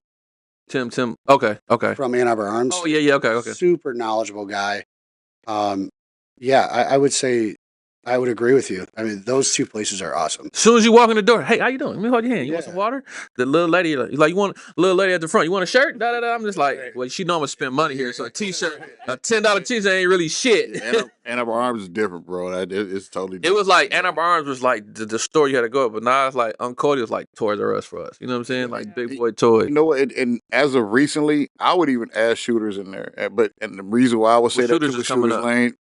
Tim. Okay. from Ann Arbor Arms. Oh yeah. Okay. Super knowledgeable guy. Yeah, I would say I would agree with you. I mean, those 2 places are awesome. As soon as you walk in the door, hey, how you doing? Let me hold your hand. You want some Yeah. water? The little lady, you want little lady at the front. You want a shirt? Da da da. I'm just like, well, she know I'm gonna spend money here, so a t-shirt, a $10 t-shirt ain't really shit. Ann Arbor Arms is different, bro. It's totally different. It was like Ann Arbor Arms was like the store you had to go, but now it's like Uncle was like Toys R Us for us. You know what I'm saying? Like big boy toys. You know what? And as of recently, I would even add Shooters in there. And the reason why I would say that Shooters too is with coming Shooters up. Lane,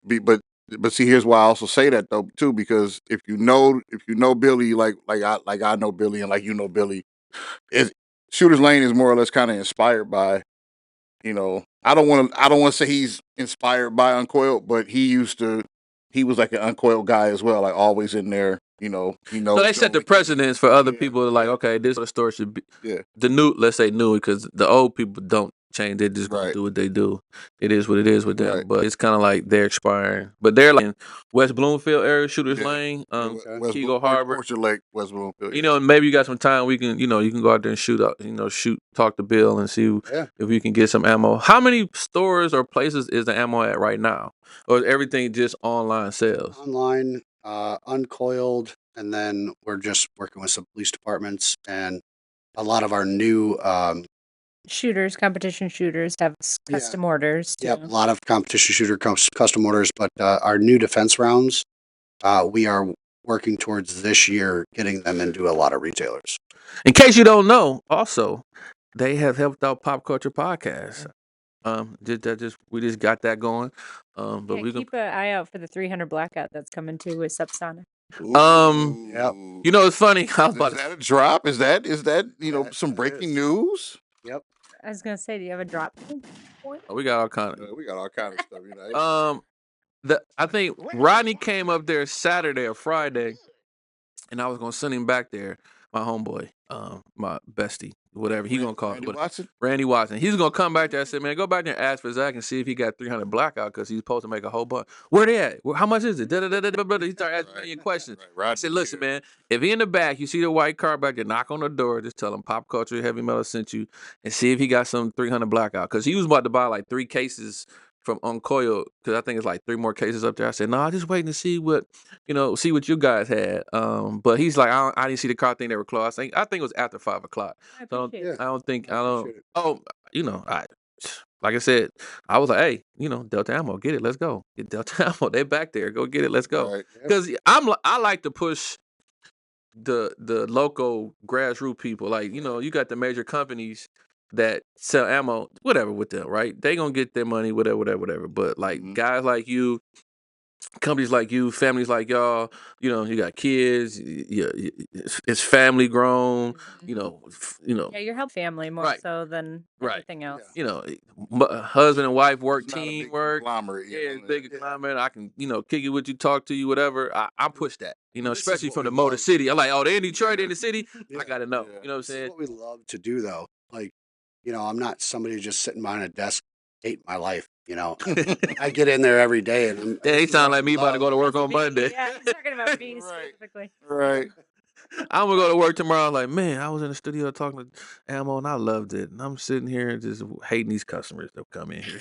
but see, here's why I also say that though too, because if you know Billy like I know Billy and like you know Billy, Shooters Lane is more or less kind of inspired by, I don't want to say he's inspired by Uncoiled, but he was like an Uncoiled guy as well, like always in there. So they set the precedence for other people to like, okay, this is what the store should be. Yeah. The new, let's say new, because the old people don't change. They just gonna Right. do what they do. It is what it is with them. Right. But it's kind of like they're expiring. But they're like in West Bloomfield area, Shooters Yeah. Lane, West Kego Harbor. Orchard Lake, West Bloomfield. You know, maybe you got some time. We can, you can go out there and talk to Bill and see if we can get some ammo. How many stores or places is the ammo at right now, or is everything just online sales? Online, Uncoiled, and then we're just working with some police departments and a lot of our new competition shooters have custom orders too. Yep, a lot of competition shooter custom orders, but our new defense rounds, we are working towards this year getting them into a lot of retailers. In case you don't know, also they have helped out Pop Culture Podcast. We just got that going. But we keep an eye out for the 300 blackout that's coming too with Subsonic. Yep. It's funny. Is that a drop? Is that some breaking news? Yep. I was gonna say, do you have a drop? We got all kind of stuff. I think Rodney came up there Saturday or Friday, and I was gonna send him back there. My homeboy, my bestie, whatever he gonna call it. Randy Watson. He's gonna come back there. I said, man, go back there and ask for Zach and see if he got 300 blackout because he's supposed to make a whole bunch. Where they at? How much is it? He started asking me questions. I said, listen, man, if he in the back, you see the white car back there, knock on the door, just tell him Pop Culture Heavy Metal sent you, and see if he got some 300 blackout because he was about to buy like 3 cases from Uncoiled because I think it's like 3 more cases up there. I said, no, I'm just waiting to see what you guys had. But he's like, I didn't see the car thing they were closed. I think it was after 5 o'clock. Like I said, I was like, hey, Delta Ammo, get it, let's go. Get Delta Ammo, they back there, go get it, let's go. Because I like to push the local grassroots people. Like, you got the major companies that sell ammo, whatever with them, right? They gonna get their money, whatever. But like guys like you, companies like you, families like y'all, you got kids, it's family grown, Yeah, you're helping family more Right. so than Right. anything else. Husband and wife work, It's not a big teamwork. conglomerate, Yeah, you it's know, big conglomerate. I can, kick it with you, talk to you, whatever. I push that, This is especially what from we the Motor love. City. I'm like, oh, they in Detroit, they in the city. I gotta know. Yeah. You know what I'm This is saying? what we love to do, though. Like, I'm not somebody just sitting behind a desk hating my life. I get in there every day, and Yeah, he this is what sound I like me about to go to work on Me, Monday. yeah, he's talking about me Right. specifically. Right. I'm gonna go to work tomorrow. Like, man, I was in the studio talking to Ammo, and I loved it. And I'm sitting here just hating these customers that come in here.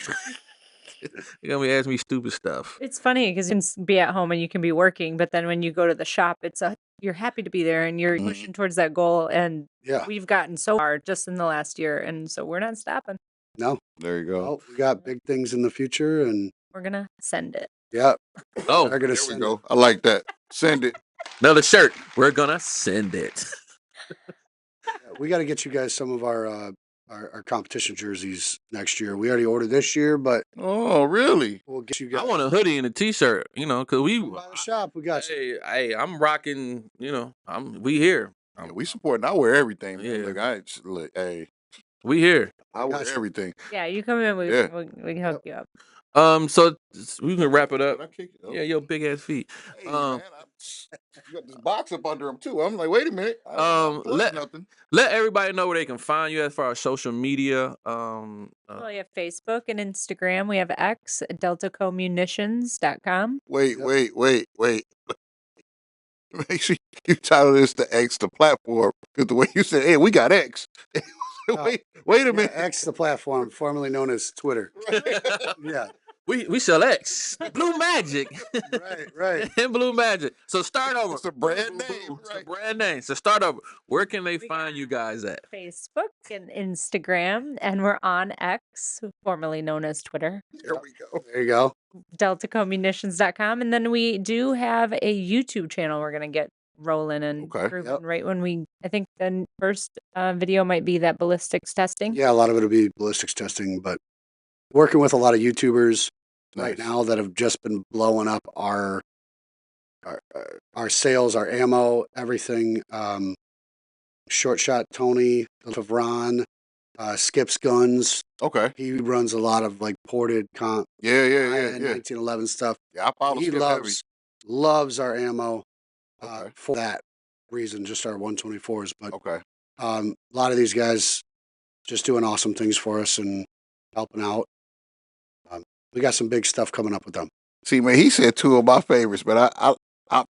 They're gonna be asking me stupid stuff. It's funny because you can be at home and you can be working, but then when you go to the shop, you're happy to be there and you're pushing towards that goal. And Yeah. we've gotten so far just in the last year, and so we're not stopping. No. There you go. Oh, we got big things in the future, and We're gonna send it. yeah, Oh, we're gonna There we send go. I like that. Send it. another shirt. We're gonna send it. Yeah, we got to get you guys some of our competition jerseys next year. We already ordered this year, but Oh, really? we'll get you guys. I want a hoodie and a t-shirt, cause we. Come by the shop. We got you. Hey, I'm rocking. We here. Yeah, we support. I wear everything, man. Yeah. Look, hey, We here. I wear Got you. everything. Yeah, you come in, we Yeah. we can hook you up. So we can wrap it up. Can I kick it? Yeah, your big ass feet. Hey, man, you got this box up under them too. I'm like, wait a minute. Nothing. Let everybody know where they can find you as far as social media. Well, we have Facebook and Instagram. We have X, DeltaCoMunitions.com. Wait. Make sure you title this the X the platform because the way you said, "Hey, we got X." wait a Yeah, minute. X, the platform, formerly known as Twitter. Yeah. We sell X. Blue Magic. Right. And Blue Magic. So start over. It's a brand name. It's a Right. brand name. So start over. Where can they find you guys at? Facebook and Instagram, and we're on X, formerly known as Twitter. There we go. There you go. DeltaCoMunitions.com, and then we do have a YouTube channel we're gonna get rolling and Okay. grooving Yep. right when I think the first video might be that ballistics testing. Yeah, a lot of it will be ballistics testing, but working with a lot of YouTubers right Nice. now that have just been blowing up our sales, our ammo, everything. Short Shot Tony, of Ron, Skip's Guns. Okay. He runs a lot of like ported comp, Yeah. 1911 stuff. Yeah, I follow He Skip heavy. loves our ammo Okay. for that reason, just our 124s. But Okay. a lot of these guys just doing awesome things for us and helping out. We got some big stuff coming up with them. See, man, he said two of my favorites, but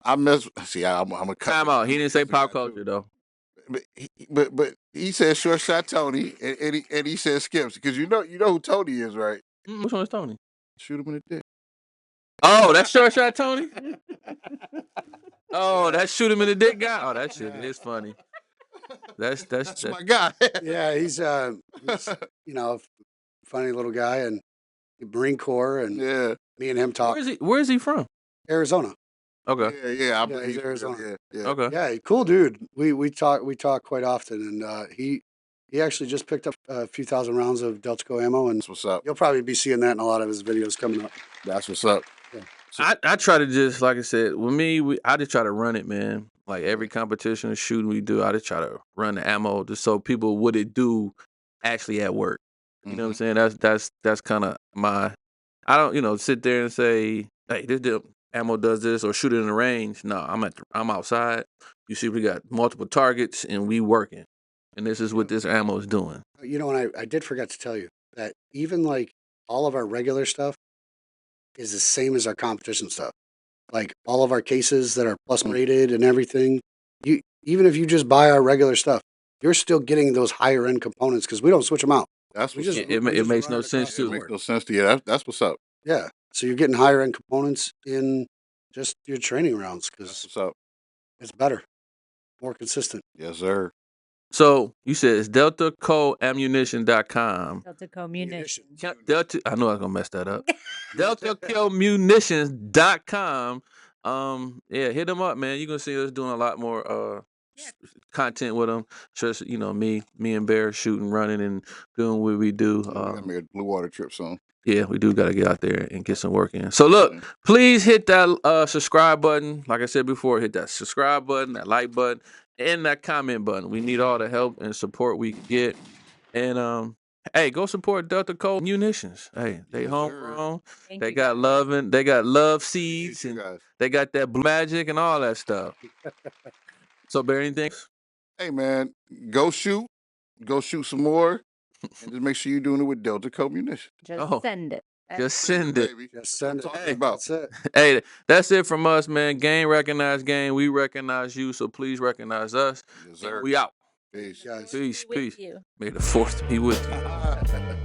I miss. See, I'm a cut. Time out. He didn't say pop culture though. But he said Short Shot Tony and he said Skips because you know who Tony is, right? Which one is Tony? Shoot him in the dick. Oh, that's Short Shot Tony? Oh, that's shoot him in the dick guy? Oh, that shit is funny. That's my guy. Yeah, he's a funny little guy and Marine Corps, and Yeah. me and him talk. Where is he from? Arizona. Okay. Yeah. I Yeah, believe he's Arizona. Yeah. Okay. Yeah, cool dude. We talk quite often, and he actually just picked up a few thousand rounds of DeltaCo ammo, and That's what's up. you'll probably be seeing that in a lot of his videos coming up. That's what's up. I try to just, like I said, with me, I just try to run it, man. Like every competition or shooting we do, I just try to run the ammo just so people what it do actually at work. You know what I'm saying? That's kind of my. I don't sit there and say, hey, this ammo does this or shoot it in the range. No, I'm outside. You see, we got multiple targets and we working, and this is what this ammo is doing. And I did forget to tell you that even like all of our regular stuff is the same as our competition stuff. Like all of our cases that are plus rated and everything, even if you just buy our regular stuff, you're still getting those higher end components because we don't switch them out. That's We what's just- up. It we just makes run no it sense across It the to. makes board. no sense to you. That's what's up. Yeah, so you're getting higher end components in just your training rounds That's because what's up. it's better, more consistent. Yes, sir. So you said it's DeltaCoAmmunition.com. DeltaCo Munitions. I know I was gonna mess that up. DeltaCoMunitions.com. Yeah, hit them up, man. You're gonna see us doing a lot more content with them. Just me and Bear shooting, running, and doing what we do. We gotta make a blue water trip soon. Yeah, we do got to get out there and get some work in. So look, please hit that subscribe button. Like I said before, hit that subscribe button, that like button, and that comment button. We need all the help and support we can get. And hey, go support DeltaCo Munitions. Hey, they Yes, homegrown. Thank They you, got guys. they got love seeds, You and guys. they got that blue magic and all that stuff. So, Bear, anything? Hey man, go shoot some more, and just make sure you're doing it with DeltaCo Munitions. Just send it. Just send it. Baby. Just send it. Talking about. That's it. Hey, that's it from us, man. Game recognize game. We recognize you, so please recognize us. Yes, sir. We out. Peace. Guys. Peace, With peace. you. May the force be with you.